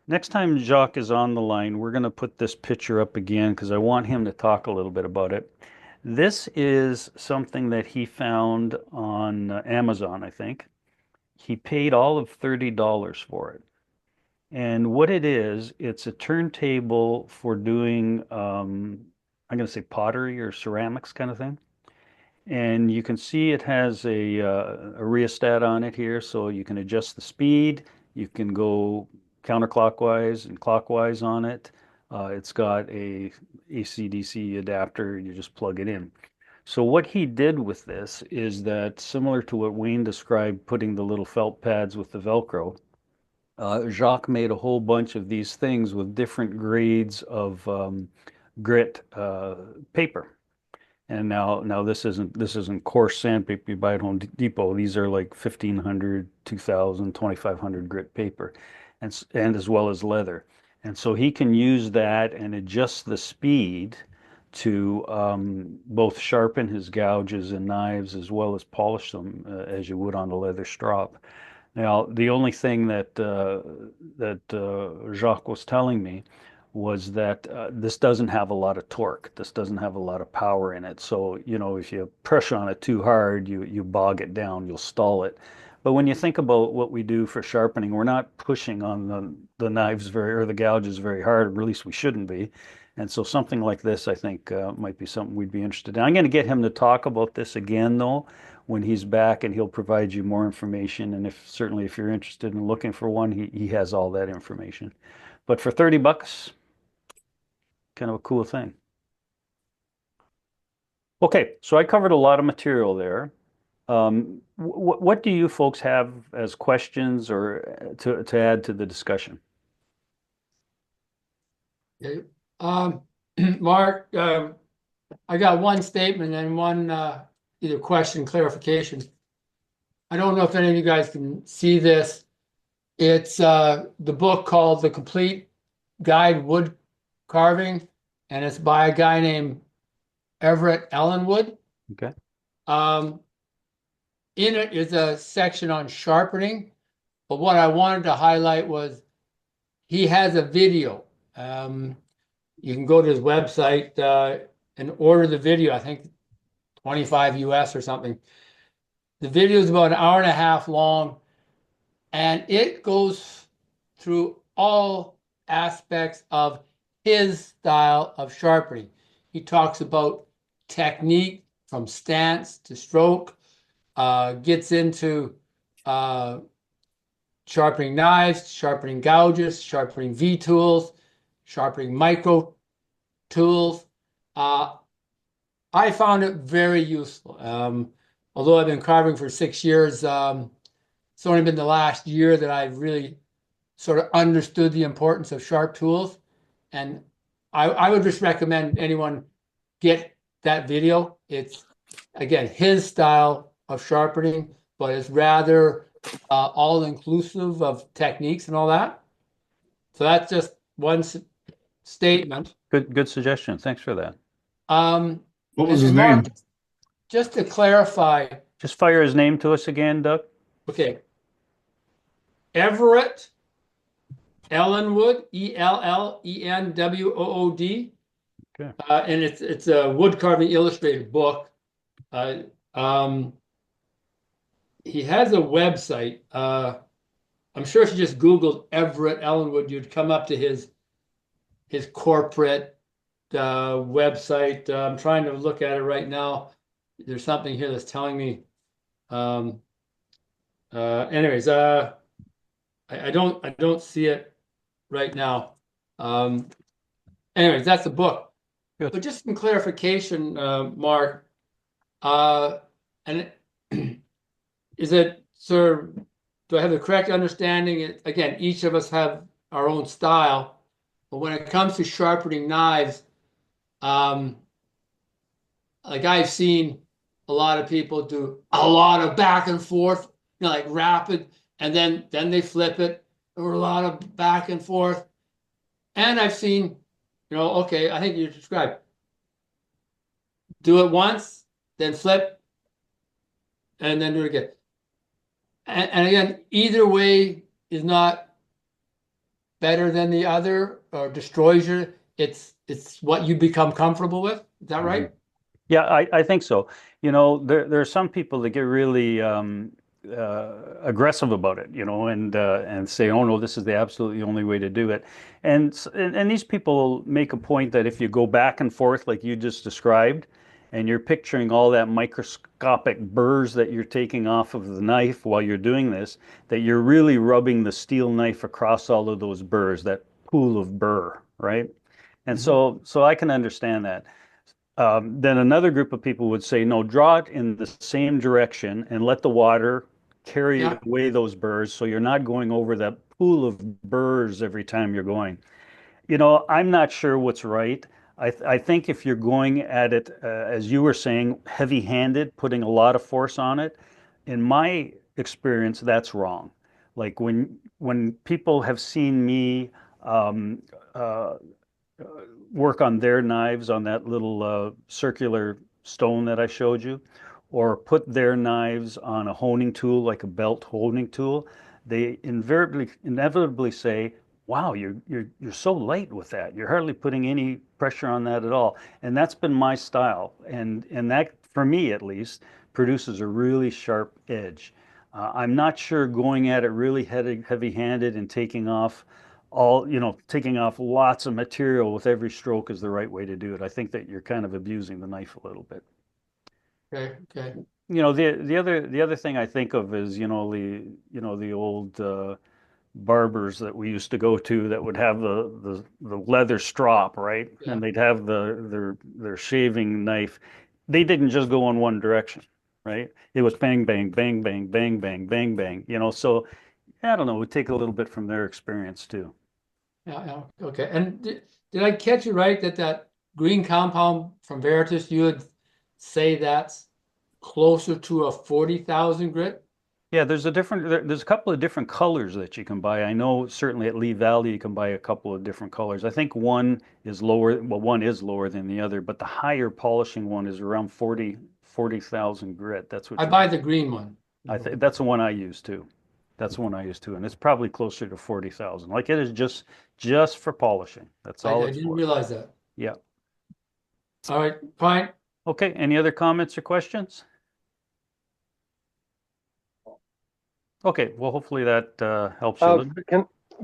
S1: Next time Jacques is on the line, we're going to put this picture up again because I want him to talk a little bit about it. This is something that he found on Amazon, I think. He paid all of $30 for it. And what it is, it's a turntable for doing, I'm going to say pottery or ceramics kind of thing. And you can see it has a rheostat on it here, so you can adjust the speed. You can go counterclockwise and clockwise on it. It's got a AC/DC adapter. You just plug it in. So what he did with this is that, similar to what Wayne described, putting the little felt pads with the Velcro, Jacques made a whole bunch of these things with different grades of grit paper. And now this isn't coarse sandpaper you buy at Home Depot. These are like 1,500, 2,000, 2,500 grit paper, and as well as leather. And so he can use that and adjust the speed to both sharpen his gouges and knives as well as polish them as you would on a leather strop. Now, the only thing that Jacques was telling me was that this doesn't have a lot of torque. This doesn't have a lot of power in it. So, if you push on it too hard, you bog it down, you'll stall it. But when you think about what we do for sharpening, we're not pushing on the knives or the gouges very hard, or at least we shouldn't be. And so something like this, I think, might be something we'd be interested in. I'm going to get him to talk about this again, though, when he's back, and he'll provide you more information. And certainly if you're interested in looking for one, he has all that information. But for $30, kind of a cool thing. Okay, so I covered a lot of material there. What do you folks have as questions or to add to the discussion?
S9: Okay. Mark, I got one statement and one either question, clarification. I don't know if any of you guys can see this. It's the book called The Complete Guide Wood Carving, and it's by a guy named Everett Ellenwood.
S1: Okay.
S9: In it is a section on sharpening, but what I wanted to highlight was he has a video. You can go to his website and order the video. I think $25 US or something. The video is about an hour and a half long, and it goes through all aspects of his style of sharpening. He talks about technique from stance to stroke, gets into sharpening knives, sharpening gouges, sharpening V tools, sharpening micro tools. I found it very useful. Although I've been carving for 6 years, it's only been the last year that I've really sort of understood the importance of sharp tools. And I would just recommend anyone get that video. It's, again, his style of sharpening, but it's rather all inclusive of techniques and all that. So that's just one statement.
S1: Good suggestion. Thanks for that.
S2: What was his
S9: Mark,
S2: name?
S9: just to clarify,
S1: Just fire his name to us again, Doug.
S9: okay. Everett Ellenwood, Ellenwood.
S1: Okay.
S9: And it's a wood carving illustrated book. He has a website. I'm sure if you just Googled Everett Ellenwood, you'd come up to his corporate website. I'm trying to look at it right now. There's something here that's telling me. Anyways, I don't see it right now. Anyways, that's the book.
S1: Good.
S9: But just some clarification, Mark. And is it, sir, do I have the correct understanding? Again, each of us have our own style, but when it comes to sharpening knives, like I've seen a lot of people do a lot of back and forth, like rapid, and then they flip it, or a lot of back and forth. And I've seen, okay, I think you described, do it once, then flip, and then do it again. And again, either way is not better than the other or destroys you. It's what you become comfortable with. Is that right?
S1: Yeah, I think so. There are some people that get really aggressive about it, and say, oh no, this is the absolutely only way to do it. And these people make a point that if you go back and forth like you just described, and you're picturing all that microscopic burrs that you're taking off of the knife while you're doing this, that you're really rubbing the steel knife across all of those burrs, that pool of burr, right? And so I can understand that. Then another group of people would say, no, draw it in the same direction and let the water carry away those burrs, so you're not going over that pool of burrs every time you're going. I'm not sure what's right. I think if you're going at it, as you were saying, heavy-handed, putting a lot of force on it, in my experience, that's wrong. Like when people have seen me work on their knives on that little circular stone that I showed you, or put their knives on a honing tool, like a belt honing tool, they inevitably say, wow, you're so light with that. You're hardly putting any pressure on that at all. And that's been my style. And that, for me at least, produces a really sharp edge. I'm not sure going at it really heavy-handed and taking off lots of material with every stroke is the right way to do it. I think that you're kind of abusing the knife a little bit.
S9: Okay.
S1: The other thing I think of is, the old barbers that we used to go to that would have the leather strop, right?
S9: Yeah.
S1: And they'd have their shaving knife. They didn't just go in one direction, right? It was bang, bang, bang, bang, bang, bang, bang, bang. So I don't know, it would take a little bit from their experience too.
S9: Yeah. Okay. And did I catch you right that green compound from Veritas, you would say that's closer to a 40,000 grit?
S1: Yeah, there's a couple of different colors that you can buy. I know certainly at Lee Valley you can buy a couple of different colors. I think one is lower than the other, but the higher polishing one is around 40,000 grit. That's what
S9: I buy the green one.
S1: I think that's the one I use too. And it's probably closer to 40,000. Like it is just for polishing. That's all
S9: I
S1: it's
S9: didn't
S1: for.
S9: realize that.
S1: Yeah.
S9: All right, fine.
S1: Okay, any other comments or questions? Okay, well, hopefully that helps you a little bit.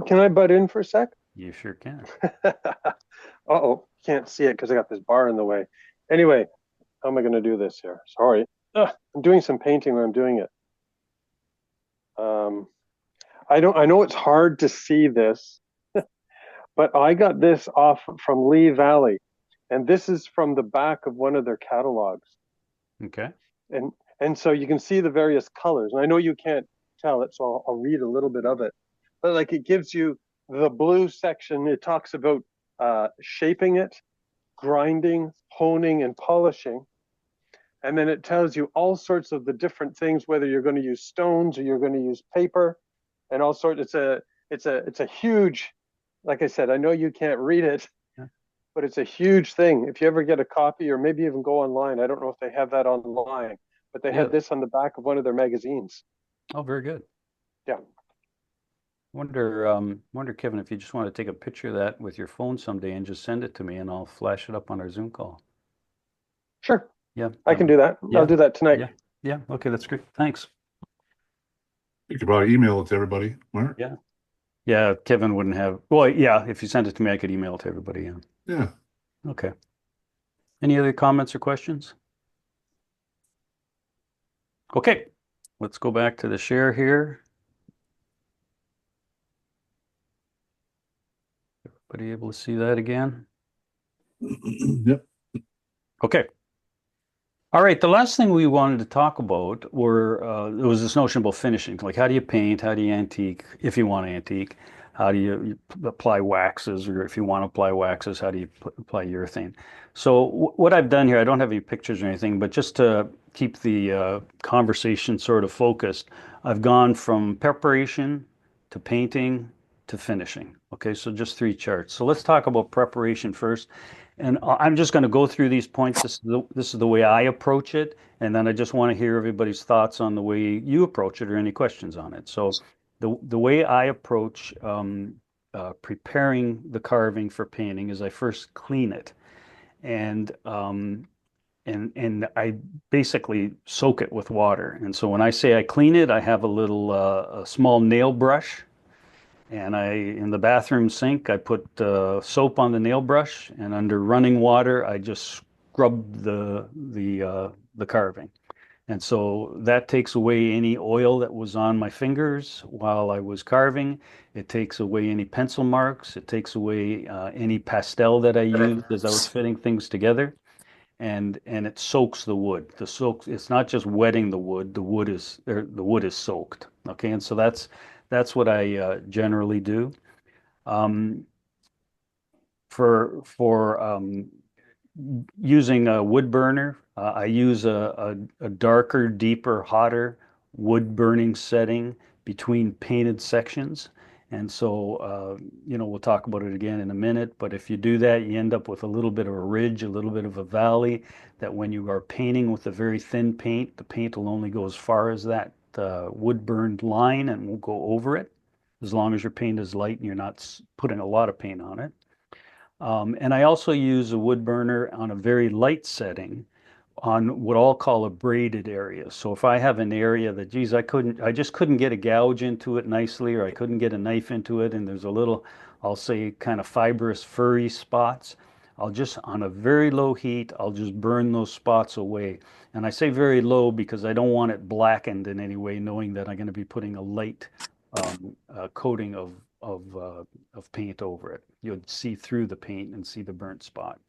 S10: Can I butt in for a sec?
S1: You sure can.
S10: Uh-oh, can't see it because I got this bar in the way. Anyway, how am I going to do this here? Sorry. I'm doing some painting when I'm doing it. I know it's hard to see this, but I got this off from Lee Valley, and this is from the back of one of their catalogs.
S1: Okay.
S10: And so you can see the various colors, and I know you can't tell it, so I'll read a little bit of it. but like it gives you the blue section. It talks about shaping it, grinding, honing, and polishing. And then it tells you all sorts of the different things, whether you're going to use stones or you're going to use paper and all sorts. It's a huge, like I said, I know you can't read it, but it's a huge thing. If you ever get a copy or maybe even go online, I don't know if they have that online, but they had this on the back of one of their magazines.
S1: Oh, very good.
S10: Yeah.
S1: Wonder, Kevin, if you just want to take a picture of that with your phone someday and just send it to me and I'll flash it up on our Zoom call.
S10: Sure.
S1: Yeah.
S10: I can do that. I'll do that tonight.
S1: Yeah. Yeah. Okay. That's great. Thanks.
S2: You could probably email it to everybody, Mark.
S1: Yeah. Yeah. Kevin wouldn't have, well, yeah, if you sent it to me, I could email it to everybody. Yeah.
S2: Yeah.
S1: Okay. Any other comments or questions? Okay. Let's go back to the share here. Everybody able to see that again?
S2: Yep.
S1: Okay. All right. The last thing we wanted to talk about there was this notion about finishing. Like, how do you paint? How do you antique? If you want to antique, how do you apply waxes? Or if you want to apply waxes, how do you apply urethane? So what I've done here, I don't have any pictures or anything, but just to keep the conversation sort of focused, I've gone from preparation to painting to finishing. Okay, so just 3 charts. So let's talk about preparation first. And I'm just going to go through these points. This is the way I approach it. And then I just want to hear everybody's thoughts on the way you approach it or any questions on it. So the way I approach preparing the carving for painting is I first clean it. And I basically soak it with water. And so when I say I clean it, I have a small nail brush. And in the bathroom sink, I put soap on the nail brush, and under running water, I just scrub the carving. And so that takes away any oil that was on my fingers while I was carving. It takes away any pencil marks. It takes away any pastel that I used as I was fitting things together. And it soaks the wood. It's not just wetting the wood. The wood is soaked. Okay, and so that's what I generally do. For using a wood burner, I use a darker, deeper, hotter wood burning setting between painted sections. And so, we'll talk about it again in a minute, but if you do that, you end up with a little bit of a ridge, a little bit of a valley, that when you are painting with a very thin paint, the paint will only go as far as that wood burned line and won't go over it, as long as your paint is light and you're not putting a lot of paint on it. And I also use a wood burner on a very light setting on what I'll call a braided area. So if I have an area that, geez, I just couldn't get a gouge into it nicely, or I couldn't get a knife into it, and there's a little, I'll say, kind of fibrous, furry spots, on a very low heat, I'll just burn those spots away. And I say very low because I don't want it blackened in any way, knowing that I'm going to be putting a light coating of paint over it. You'll see through the paint and see the burnt spot.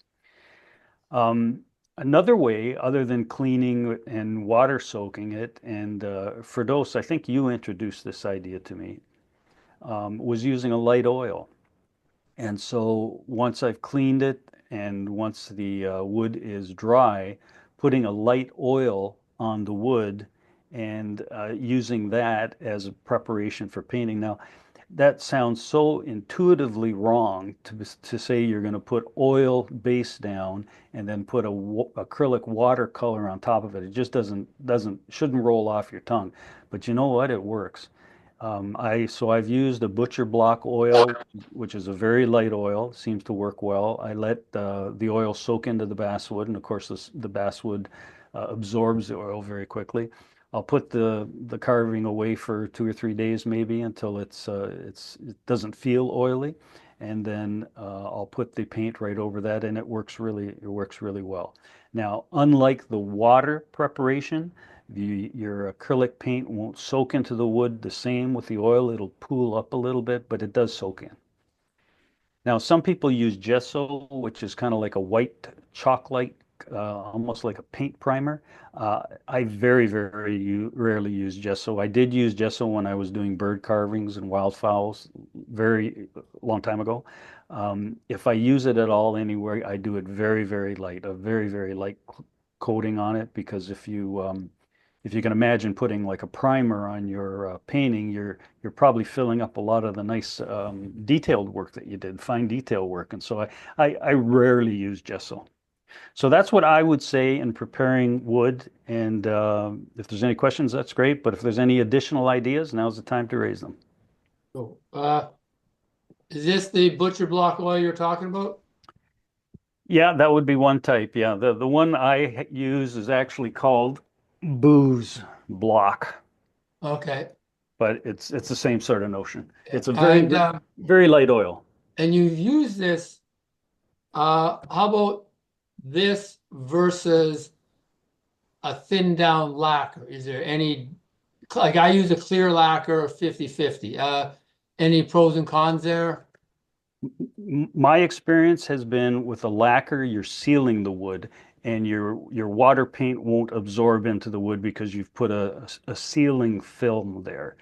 S1: Another way, other than cleaning and water soaking it, and Firdos, I think you introduced this idea to me, was using a light oil. And so once I've cleaned it and once the wood is dry, putting a light oil on the wood and using that as a preparation for painting. Now, that sounds so intuitively wrong to say you're going to put oil base down and then put acrylic watercolor on top of it. It just shouldn't roll off your tongue. But you know what? It works. So I've used a butcher block oil, which is a very light oil, seems to work well. I let the oil soak into the basswood, and of course the basswood absorbs the oil very quickly. I'll put the carving away for 2 or 3 days maybe until it doesn't feel oily, and then I'll put the paint right over that, and it works really well. Now, unlike the water preparation, your acrylic paint won't soak into the wood the same with the oil. It'll pool up a little bit, but it does soak in. Now, some people use gesso, which is kind of like a white chalk-like almost like a paint primer. I very, very rarely use gesso. I did use gesso when I was doing bird carvings and wildfowls very long time ago. If I use it at all anywhere, I do it very, very light, a very, very light coating on it, because if you can imagine putting like a primer on your painting, you're probably filling up a lot of the nice detailed work that you did, fine detail work. And so I rarely use gesso. So that's what I would say in preparing wood. And if there's any questions, that's great. But if there's any additional ideas, now's the time to raise them.
S9: So, is this the butcher block oil you're talking about?
S1: Yeah, that would be one type. Yeah, the one I use is actually called booze block,
S9: Okay.
S1: but it's the same sort of notion. It's a
S9: And
S1: very light oil.
S9: and you've used this. How about this versus a thin down lacquer? Is there any, like I use a clear lacquer 50/50. Any pros and cons there?
S1: My experience has been with a lacquer, you're sealing the wood, and your water paint won't absorb into the wood because you've put a sealing film there.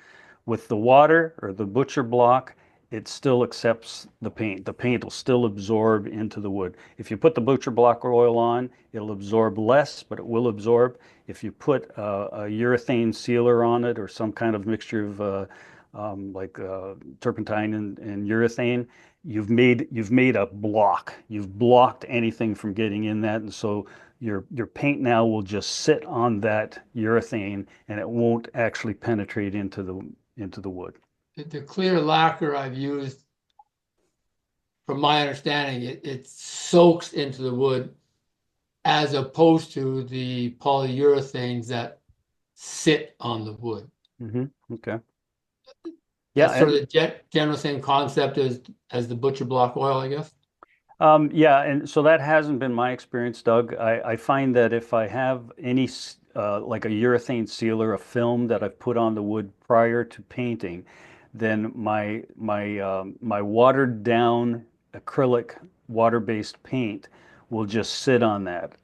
S1: With the water or the butcher block, it still accepts the paint. The paint will still absorb into the wood. If you put the butcher block oil on, it'll absorb less, but it will absorb. If you put a urethane sealer on it or some kind of mixture of turpentine and urethane, you've made a block. You've blocked anything from getting in that, and so your paint now will just sit on that urethane, and it won't actually penetrate into the wood.
S9: The clear lacquer I've used, from my understanding, it soaks into the wood as opposed to the polyurethanes that sit on the wood.
S1: Okay. Yeah,
S9: That's sort of the general same concept as the butcher block oil, I guess.
S1: yeah, and so that hasn't been my experience, Doug. I find that if I have any like a urethane sealer, a film that I've put on the wood prior to painting, then my watered down acrylic water-based paint will just sit on that.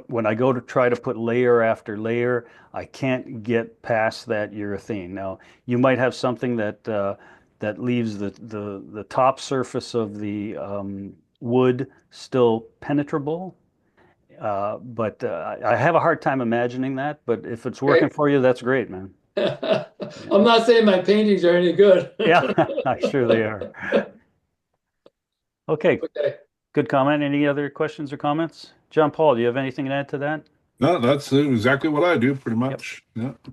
S1: When I go to try to put layer after layer, I can't get past that urethane. Now, you might have something that leaves the top surface of the wood still penetrable, but I have a hard time imagining that. But if it's working for you, that's great, man.
S9: I'm not saying my paintings are any good.
S1: Yeah, I'm sure they are. Okay. Good comment. Any other questions or comments? John Paul, do you have anything to add to that?
S2: No, that's exactly what I do, pretty much. Yep. Yeah.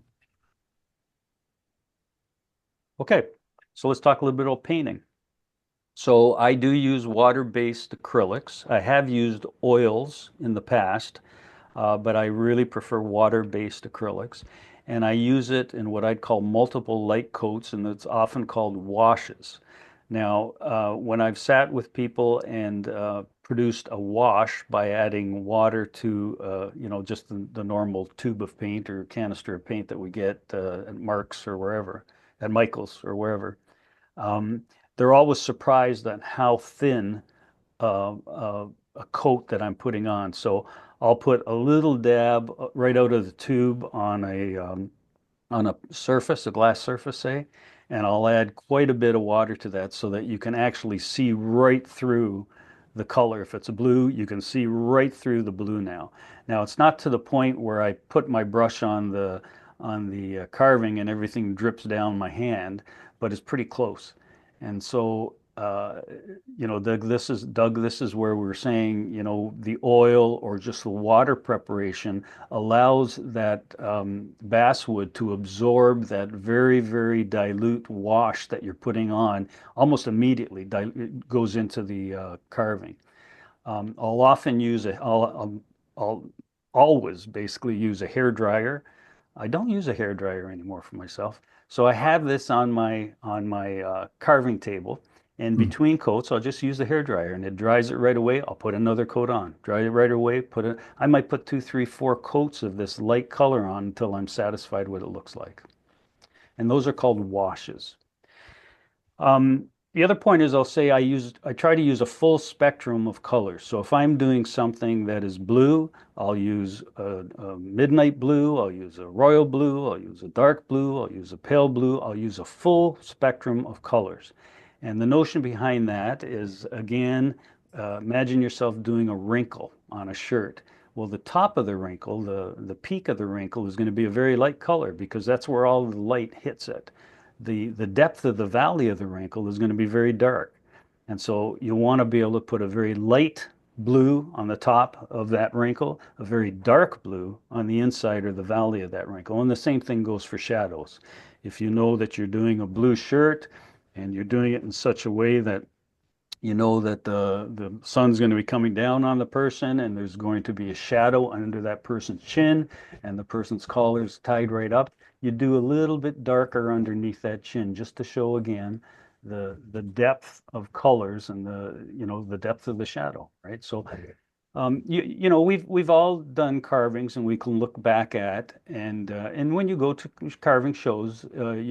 S1: Okay, so let's talk a little bit about painting. So I do use water-based acrylics. I have used oils in the past, but I really prefer water-based acrylics. And I use it in what I'd call multiple light coats, and it's often called washes. Now, when I've sat with people and produced a wash by adding water to, just the normal tube of paint or canister of paint that we get at Mark's or wherever, at Michael's or wherever, they're always surprised at how thin a coat that I'm putting on. So I'll put a little dab right out of the tube on a surface, a glass surface, say, and I'll add quite a bit of water to that so that you can actually see right through the color. If it's a blue, you can see right through the blue now. Now, it's not to the point where I put my brush on the carving and everything drips down my hand, but it's pretty close. And so, Doug, this is where we're saying, the oil or just the water preparation allows that basswood to absorb that very, very dilute wash that you're putting on almost immediately. It goes into the carving. I'll often use I'll always basically use a hair dryer. I don't use a hair dryer anymore for myself. So I have this on my carving table, and between coats, I'll just use the hair dryer, and it dries it right away. I'll put another coat on, dry it right away. I might put 2, 3, 4 coats of this light color on until I'm satisfied what it looks like. And those are called washes. The other point is I'll say I try to use a full spectrum of colors. So if I'm doing something that is blue, I'll use a midnight blue, I'll use a royal blue, I'll use a dark blue, I'll use a pale blue, I'll use a full spectrum of colors. And the notion behind that is, again, imagine yourself doing a wrinkle on a shirt. Well, the top of the wrinkle, the peak of the wrinkle is going to be a very light color because that's where all the light hits it. The depth of the valley of the wrinkle is going to be very dark. And so you want to be able to put a very light blue on the top of that wrinkle, a very dark blue on the inside or the valley of that wrinkle. And the same thing goes for shadows. If you know that you're doing a blue shirt and you're doing it in such a way that you know that the sun's going to be coming down on the person and there's going to be a shadow under that person's chin and the person's collar is tied right up, you do a little bit darker underneath that chin just to show again the depth of colors and the depth of the shadow, right? So we've all done carvings and we can look back at and when you go to carving shows,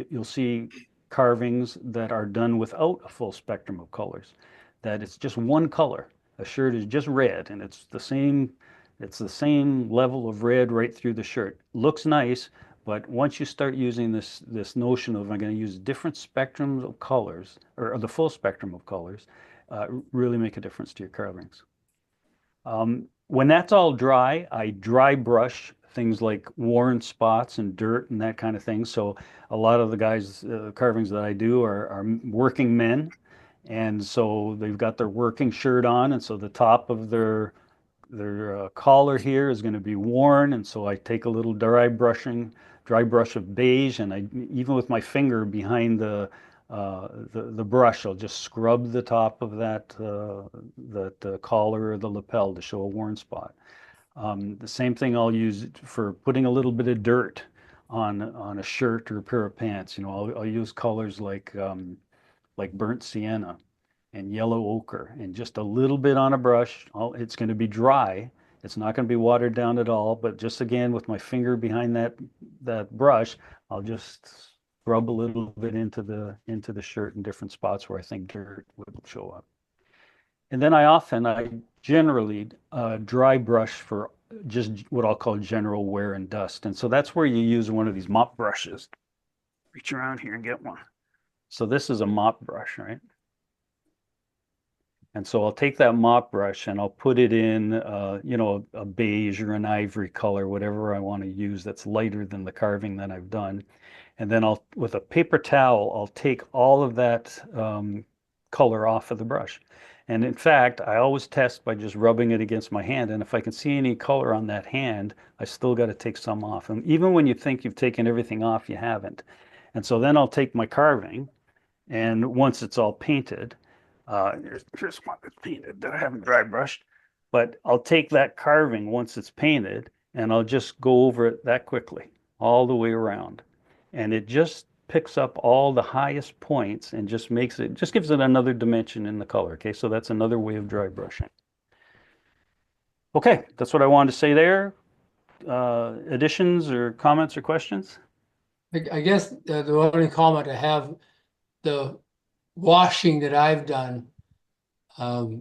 S1: you'll see carvings that are done without a full spectrum of colors, that it's just one color. A shirt is just red and it's the same level of red right through the shirt. Looks nice, but once you start using this notion of I'm going to use different spectrums of colors or the full spectrum of colors, really make a difference to your carvings. When that's all dry, I dry brush things like worn spots and dirt and that kind of thing. So a lot of the guys carvings that I do are working men, and so they've got their working shirt on, and so the top of their collar here is going to be worn, and so I take a little dry brush of beige, and I even with my finger behind the brush, I'll just scrub the top of that collar or the lapel to show a worn spot. The same thing I'll use for putting a little bit of dirt on a shirt or a pair of pants. I'll use colors like burnt sienna and yellow ochre, and just a little bit on a brush. It's going to be dry. It's not going to be watered down at all, but just again with my finger behind that brush, I'll just rub a little bit into the shirt in different spots where I think dirt would show up. And then I generally dry brush for just what I'll call general wear and dust. And so that's where you use one of these mop brushes. Reach around here and get one. So this is a mop brush, right? And so I'll take that mop brush and I'll put it in, a beige or an ivory color, whatever I want to use that's lighter than the carving that I've done. And then with a paper towel, I'll take all of that color off of the brush. And in fact, I always test by just rubbing it against my hand. And if I can see any color on that hand, I still got to take some off. And even when you think you've taken everything off, you haven't. And so then I'll take my carving, and once it's all painted, here's one that's painted that I haven't dry brushed, but I'll take that carving once it's painted, and I'll just go over it that quickly, all the way around. And it just picks up all the highest points and just gives it another dimension in the color. Okay, so that's another way of dry brushing. Okay, that's what I wanted to say there. Additions or comments or questions?
S9: I guess the only comment I have, the washing that I've done, I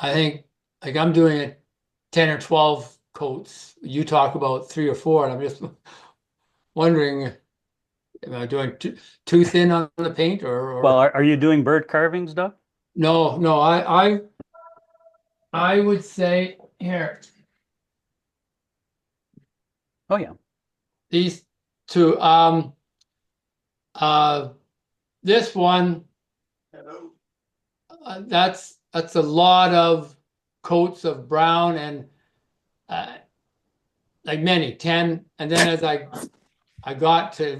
S9: think like I'm doing it 10 or 12 coats. You talk about 3 or 4, and I'm just wondering, am I doing too thin on the paint or?
S1: Well, are you doing bird carvings, Doug?
S9: No, I would say here.
S1: Oh yeah.
S9: These two, this one, that's a lot of coats of brown and like many 10, and then as I got to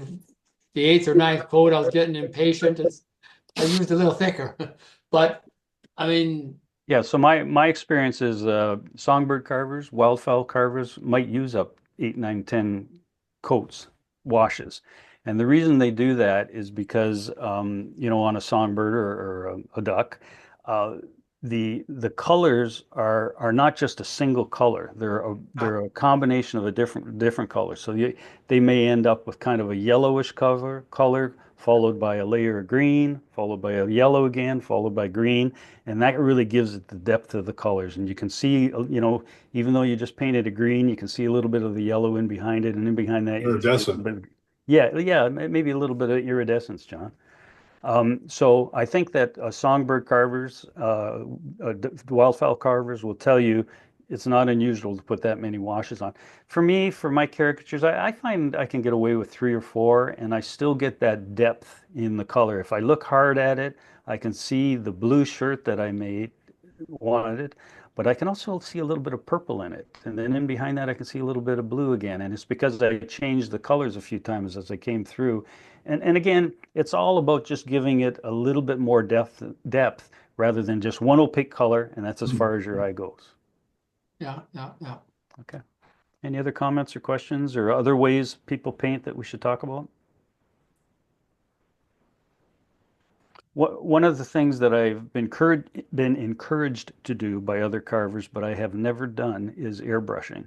S9: the 8th or 9th coat, I was getting impatient and I used a little thicker. But I mean,
S1: yeah, so my experience is songbird carvers, wildfowl carvers might use up 8, 9, 10 coats, washes. And the reason they do that is because, on a songbird or a duck, the colors are not just a single color. They're a combination of different colors. So they may end up with kind of a yellowish color followed by a layer of green, followed by a yellow again, followed by green. And that really gives it the depth of the colors. And you can see, even though you just painted a green, you can see a little bit of the yellow in behind it. And in behind that, you can see a little bit yeah, maybe a little bit of iridescence, John. So I think that songbird carvers, wildfowl carvers will tell you it's not unusual to put that many washes on. For me, for my caricatures, I find I can get away with 3 or 4, and I still get that depth in the color. If I look hard at it, I can see the blue shirt that I wanted, but I can also see a little bit of purple in it. And then in behind that, I can see a little bit of blue again. And it's because I changed the colors a few times as I came through. And again, it's all about just giving it a little bit more depth rather than just one opaque color, and that's as far as your eye goes.
S9: Yeah.
S1: Okay. Any other comments or questions or other ways people paint that we should talk about? One of the things that I've been encouraged to do by other carvers, but I have never done, is airbrushing.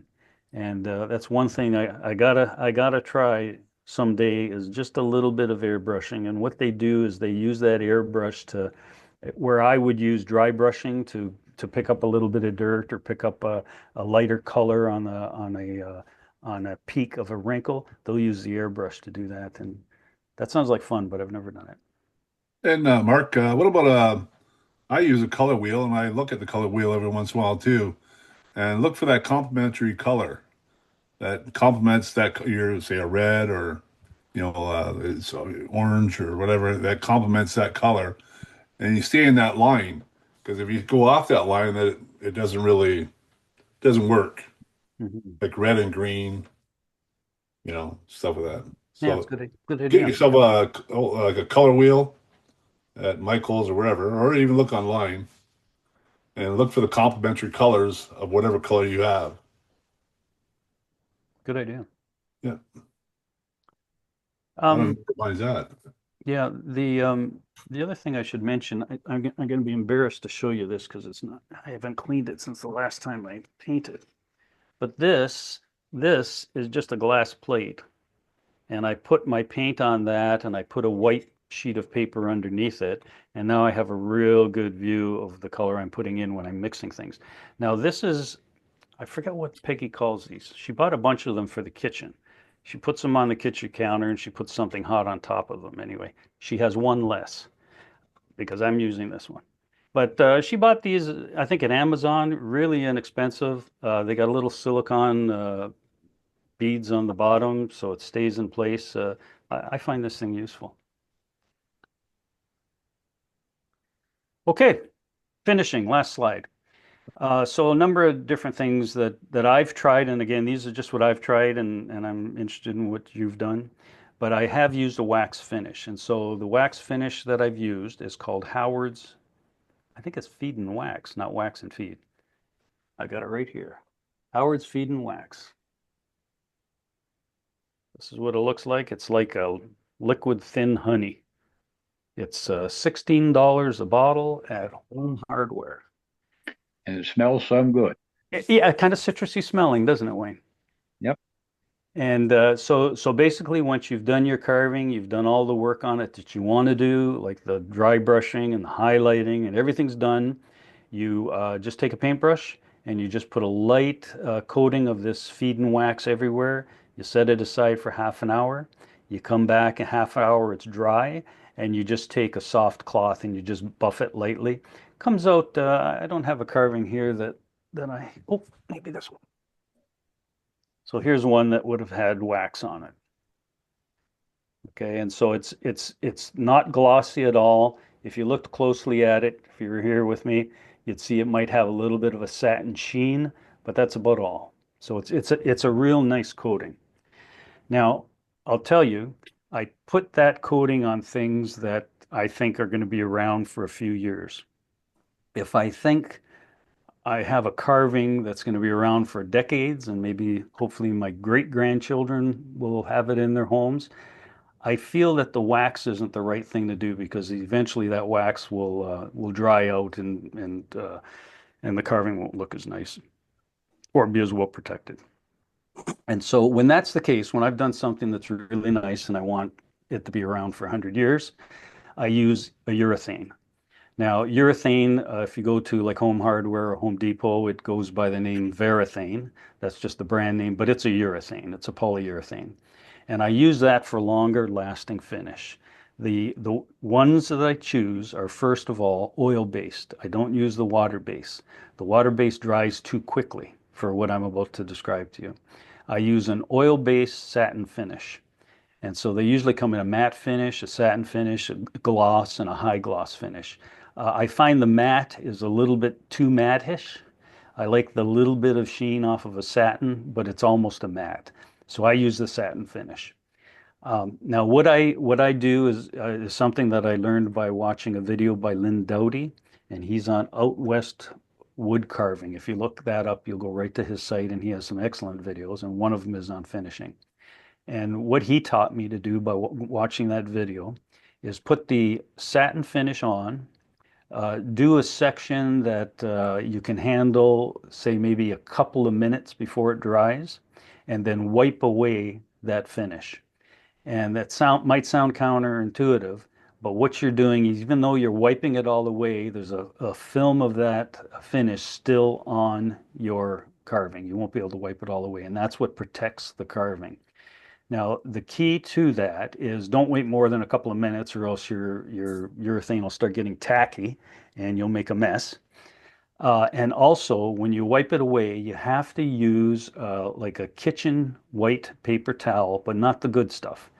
S1: And that's one thing I gotta try someday, is just a little bit of airbrushing. And what they do is they use that airbrush to, where I would use dry brushing to pick up a little bit of dirt or pick up a lighter color on a peak of a wrinkle. They'll use the airbrush to do that, and that sounds like fun, but I've never done it.
S2: And Mark, what about I use a color wheel, and I look at the color wheel every once in a while too, and look for that complementary color that complements that your, say, a red, or it's orange or whatever, that complements that color, and you stay in that line, because if you go off that line, that it doesn't work. Like red and green, stuff like that. So
S1: yeah, it's good idea.
S2: get yourself like a color wheel at Michael's or wherever, or even look online and look for the complementary colors of whatever color you have.
S1: Good idea.
S2: Yeah. I don't know why is that.
S1: Yeah, the other thing I should mention, I'm going to be embarrassed to show you this because I haven't cleaned it since the last time I painted. But this is just a glass plate, and I put my paint on that, and I put a white sheet of paper underneath it, and now I have a real good view of the color I'm putting in when I'm mixing things. Now this is, I forget what Peggy calls these. She bought a bunch of them for the kitchen. She puts them on the kitchen counter, and she puts something hot on top of them. Anyway, she has one less because I'm using this one. But she bought these, I think, at Amazon, really inexpensive. They got a little silicone beads on the bottom, so it stays in place. I find this thing useful. Okay, finishing, last slide. So a number of different things that I've tried, and again, these are just what I've tried, and I'm interested in what you've done. But I have used a wax finish, and so the wax finish that I've used is called Howard's. I think it's Feed and Wax, not Wax and Feed. I got it right here. Howard's Feed and Wax. This is what it looks like. It's like a liquid thin honey. It's $16 a bottle at Home Hardware.
S7: And it smells some good.
S1: Yeah, kind of citrusy smelling, doesn't it, Wayne?
S7: Yep.
S1: And so basically, once you've done your carving, you've done all the work on it that you want to do, like the dry brushing and the highlighting, and everything's done. You just take a paintbrush and you just put a light coating of this feed and wax everywhere. You set it aside for half an hour. You come back a half hour, it's dry, and you just take a soft cloth and you just buff it lightly. Comes out, I don't have a carving here that maybe this one. So here's one that would have had wax on it. Okay, and so it's not glossy at all. If you looked closely at it, if you were here with me, you'd see it might have a little bit of a satin sheen, but that's about all. So it's a real nice coating. Now, I'll tell you, I put that coating on things that I think are going to be around for a few years. If I think I have a carving that's going to be around for decades, and maybe hopefully my great-grandchildren will have it in their homes, I feel that the wax isn't the right thing to do, because eventually that wax will dry out, and the carving won't look as nice or be as well protected. And so when that's the case, when I've done something that's really nice and I want it to be around for 100 years, I use a urethane. Now, urethane, if you go to like Home Hardware or Home Depot, it goes by the name Varathane. That's just the brand name, but it's a urethane. It's a polyurethane. And I use that for longer lasting finish. The ones that I choose are, first of all, oil-based. I don't use the water-based. The water-based dries too quickly for what I'm about to describe to you. I use an oil-based satin finish. And so they usually come in a matte finish, a satin finish, a gloss, and a high gloss finish. I find the matte is a little bit too matte-ish. I like the little bit of sheen off of a satin, but it's almost a matte. So I use the satin finish. Now, what I do is something that I learned by watching a video by Lynn Doughty, and he's on Out West Wood Carving. If you look that up, you'll go right to his site, and he has some excellent videos, and one of them is on finishing. And what he taught me to do by watching that video is put the satin finish on, do a section that you can handle, say maybe a couple of minutes before it dries, and then wipe away that finish. And that might sound counterintuitive, but what you're doing is, even though you're wiping it all away, there's a film of that finish still on your carving. You won't be able to wipe it all away, and that's what protects the carving. Now, the key to that is don't wait more than a couple of minutes, or else your urethane will start getting tacky and you'll make a mess. And also, when you wipe it away, you have to use like a kitchen white paper towel, but not the good stuff.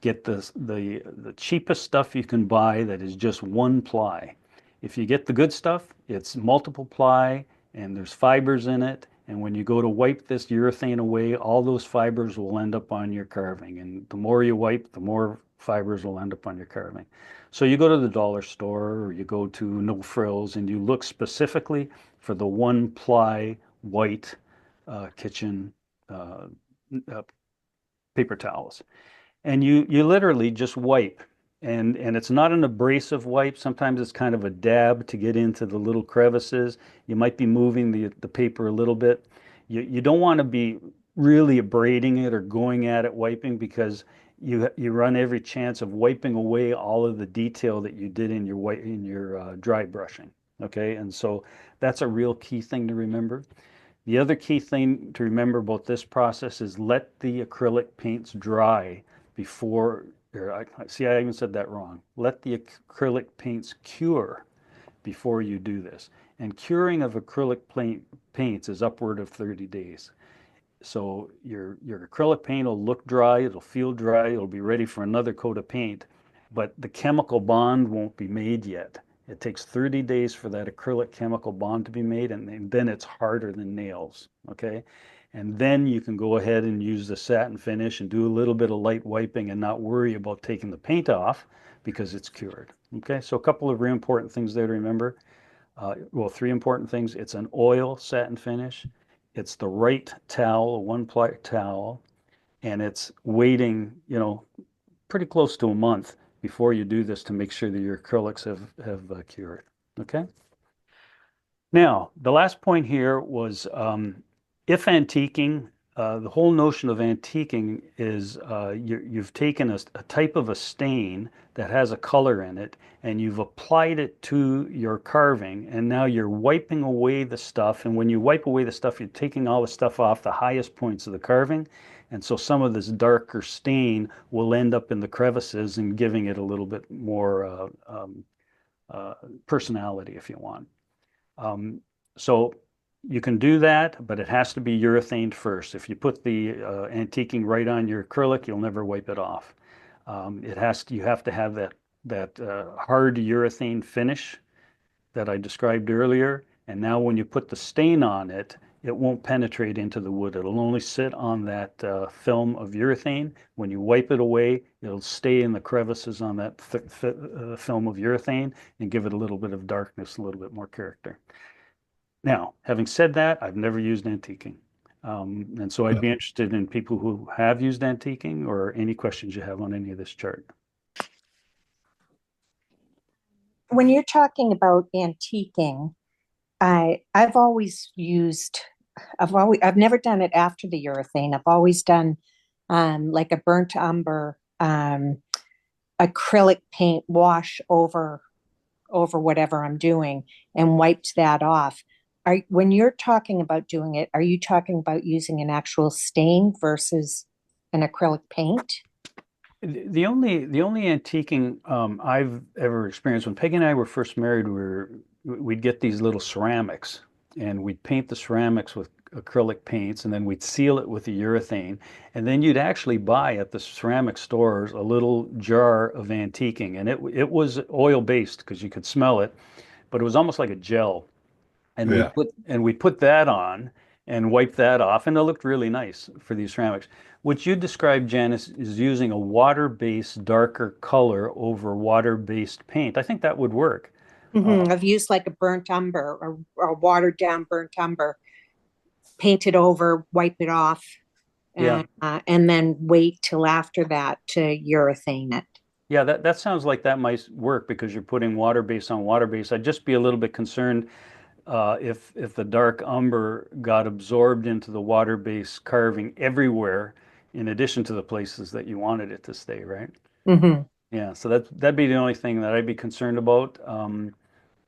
S1: Get the cheapest stuff you can buy that is just one ply. If you get the good stuff, it's multiple ply and there's fibers in it. And when you go to wipe this urethane away, all those fibers will end up on your carving. And the more you wipe, the more fibers will end up on your carving. So you go to the dollar store or you go to No Frills and you look specifically for the one ply white kitchen paper towels. And you literally just wipe. And it's not an abrasive wipe. Sometimes it's kind of a dab to get into the little crevices. You might be moving the paper a little bit. You don't want to be really abrading it or going at it wiping, because you run every chance of wiping away all of the detail that you did in your dry brushing. Okay, and so that's a real key thing to remember. The other key thing to remember about this process is let the acrylic paints dry before. See, I even said that wrong. Let the acrylic paints cure before you do this. And curing of acrylic paints is upward of 30 days. So your acrylic paint will look dry, it'll feel dry, it'll be ready for another coat of paint, but the chemical bond won't be made yet. It takes 30 days for that acrylic chemical bond to be made, and then it's harder than nails, okay? And then you can go ahead and use the satin finish and do a little bit of light wiping and not worry about taking the paint off because it's cured. Okay, so a couple of really important things there to remember. Well, three important things. It's an oil satin finish. It's the right towel, a one-ply towel, and it's waiting, pretty close to a month before you do this to make sure that your acrylics have cured. Okay. Now, the last point here was if antiquing, the whole notion of antiquing is you've taken a type of a stain that has a color in it and you've applied it to your carving, and now you're wiping away the stuff. And when you wipe away the stuff, you're taking all the stuff off the highest points of the carving. And so some of this darker stain will end up in the crevices and giving it a little bit more personality, if you want. So you can do that, but it has to be urethaned first. If you put the antiquing right on your acrylic, you'll never wipe it off. You have to have that hard urethane finish that I described earlier. And now when you put the stain on it, it won't penetrate into the wood. It'll only sit on that film of urethane. When you wipe it away, it'll stay in the crevices on that film of urethane and give it a little bit of darkness, a little bit more character. Now, having said that, I've never used antiquing. And so I'd be interested in people who have used antiquing or any questions you have on any of this chart.
S8: When you're talking about antiquing, I've never done it after the urethane. I've always done like a burnt umber acrylic paint wash over whatever I'm doing and wiped that off. When you're talking about doing it, are you talking about using an actual stain versus an acrylic paint?
S1: The only antiquing I've ever experienced, when Peggy and I were first married, we'd get these little ceramics, and we'd paint the ceramics with acrylic paints, and then we'd seal it with the urethane, and then you'd actually buy at the ceramic stores a little jar of antiquing, and it was oil based because you could smell it, but it was almost like a gel. And
S2: Yeah.
S1: we put that on and wipe that off, and it looked really nice for these ceramics. What you described, Janice, is using a water-based darker color over water-based paint. I think that would work.
S8: I've used like a burnt umber or watered down burnt umber, paint it over, wipe it off,
S1: Yeah.
S8: and then wait till after that to urethane it.
S1: Yeah, that sounds like that might work because you're putting water-based on water-based. I'd just be a little bit concerned if the dark umber got absorbed into the water-based carving everywhere, in addition to the places that you wanted it to stay, right?
S8: Mm-hmm.
S1: Yeah, so that'd be the only thing that I'd be concerned about.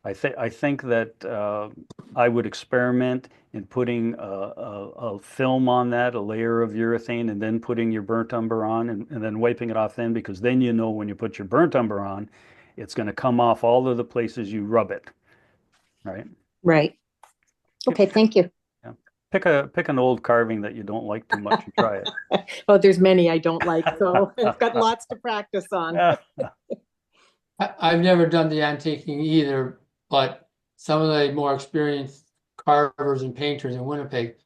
S1: I think that I would experiment in putting a film on that, a layer of urethane, and then putting your burnt umber on, and then wiping it off then, because then you know when you put your burnt umber on, it's going to come off all of the places you rub it, right?
S8: Right. Okay, thank you.
S1: Yeah. Pick an old carving that you don't like too much and try it.
S8: Oh, there's many I don't like, so I've got lots to practice on.
S9: I've never done the antiquing either, but some of the more experienced carvers and painters in Winnipeg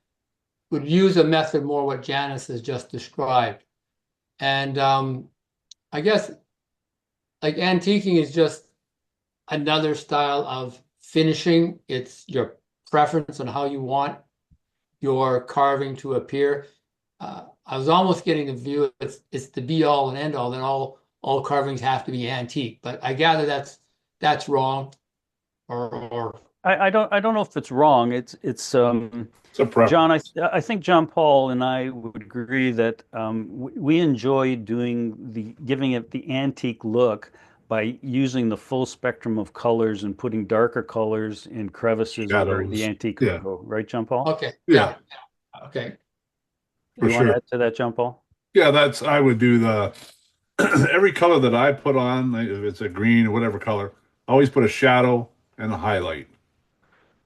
S9: would use a method more what Janice has just described. And I guess like antiquing is just another style of finishing. It's your preference on how you want your carving to appear. I was almost getting the view it's the be all and end all, then all carvings have to be antique, but I gather that's wrong. Or
S1: I don't know if it's wrong. It's
S2: a preference.
S1: John. I think John Paul and I would agree that we enjoy giving it the antique look by using the full spectrum of colors and putting darker colors in crevices where the
S2: Shadows.
S1: antique
S2: Yeah.
S1: would go. Right, John Paul?
S9: okay,
S2: Yeah.
S9: okay.
S2: For
S1: You want to
S2: sure.
S1: add to that, John Paul?
S2: Yeah, I would do the every color that I put on, like, if it's a green or whatever color, I always put a shadow and a highlight.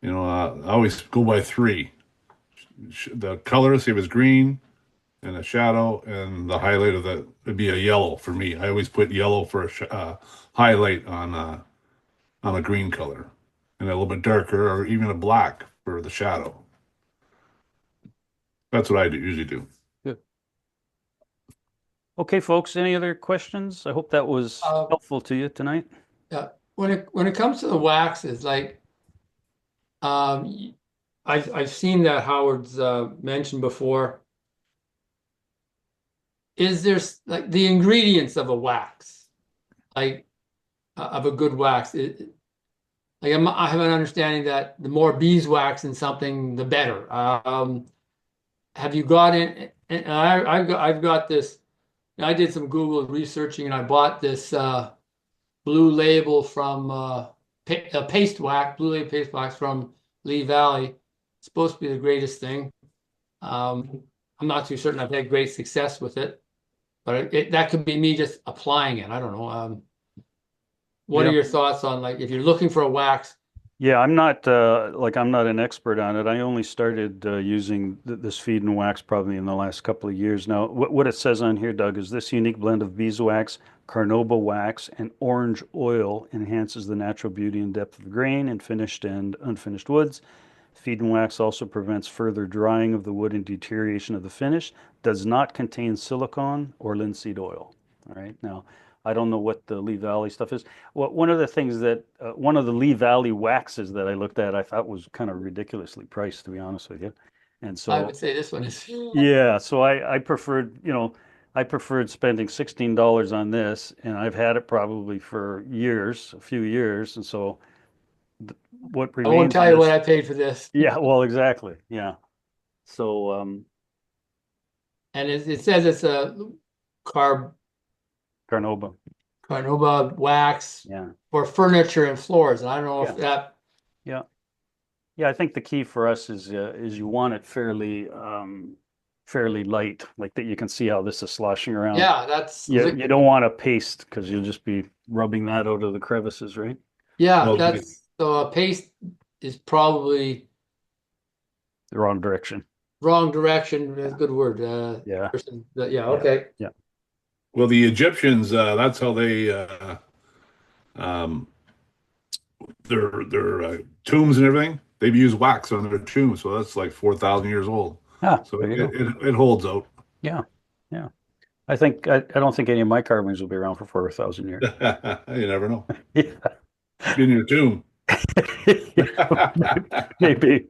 S2: You know, I always go by three. The colors, if it's green, and a shadow, and the highlight of that would be a yellow for me. I always put yellow for a highlight on a green color, and a little bit darker, or even a black for the shadow. That's what I usually do.
S1: Good. Okay, folks, any other questions? I hope that was helpful to you tonight.
S9: Yeah, when it comes to the waxes, like I've seen that Howard's mentioned before. Is there like the ingredients of a wax, like of a good wax? I have an understanding that the more beeswax in something, the better. Have you got it? And I've got this. I did some Google researching, and I bought this blue label from paste wax, blue label paste wax from Lee Valley. It's supposed to be the greatest thing. I'm not too certain I've had great success with it, but that could be me just applying it. I don't know. What are your thoughts on, like, if you're looking for a wax?
S1: Yeah, I'm not an expert on it. I only started using this feed and wax probably in the last couple of years. Now, what it says on here, Doug, is this unique blend of beeswax, carnauba wax, and orange oil enhances the natural beauty and depth of grain in finished and unfinished woods. Feed and wax also prevents further drying of the wood and deterioration of the finish. Does not contain silicone or linseed oil. All right. Now, I don't know what the Lee Valley stuff is. Well, one of the things that one of the Lee Valley waxes that I looked at, I thought was kind of ridiculously priced, to be honest with you. And so
S9: I would say this one is.
S1: Yeah, so I preferred, I preferred spending $16 on this, and I've had it probably for years, a few years, and so what
S9: I won't
S1: remains
S9: tell you
S1: is-
S9: what I paid for this.
S1: Yeah, well, exactly. Yeah. So
S9: And it says it's a
S1: Carnauba.
S9: carnauba wax
S1: Yeah.
S9: for furniture and floors. And I don't know if
S1: Yeah.
S9: that.
S1: Yeah. Yeah, I think the key for us is you want it fairly light, like that you can see how this is sloshing around.
S9: Yeah, that's
S1: You don't want to paste because you'll just be rubbing that out of the crevices, right?
S9: Yeah,
S2: Well,
S9: that's so a paste is probably
S1: The wrong direction.
S9: wrong direction. That's a good word.
S1: Yeah.
S9: Yeah. Okay.
S1: Yeah.
S2: Well, the Egyptians, that's how they um, their tombs and everything. They've used wax on their tombs, so that's like 4,000 years old.
S1: Ah,
S2: So
S1: there you go.
S2: it holds out.
S1: Yeah. Yeah. I don't think any of my carvings will be around for 4,000 years.
S2: You never know.
S1: Yeah.
S2: In your tomb.
S1: Maybe.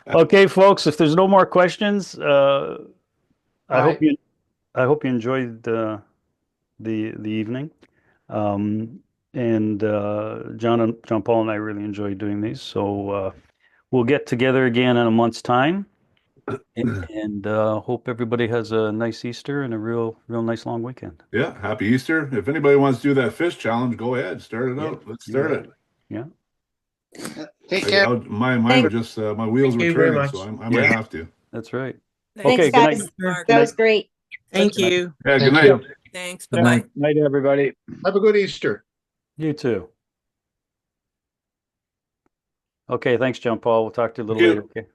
S1: Okay, folks, if there's no more questions, I hope you enjoyed the evening. And John Paul and I really enjoyed doing these. So we'll get together again in a month's time. And hope everybody has a nice Easter and a real nice long weekend.
S2: Yeah, happy Easter. If anybody wants to do that fish challenge, go ahead. Start it out. Let's start it.
S1: Yeah.
S5: Take care.
S2: Mine were just my wheels were
S4: you very
S2: turning,
S4: much.
S2: so I might have to.
S1: That's right.
S8: Thanks,
S1: Okay, good night.
S8: guys.
S11: Mark.
S8: That was great.
S11: Thank you.
S2: Yeah, good
S4: Thank
S2: night.
S4: you.
S11: Thanks. Bye-bye.
S7: Night, everybody.
S3: Have a good Easter.
S1: You too. Okay, thanks, John Paul. We'll talk to you a little
S2: Yeah.
S1: later. Okay.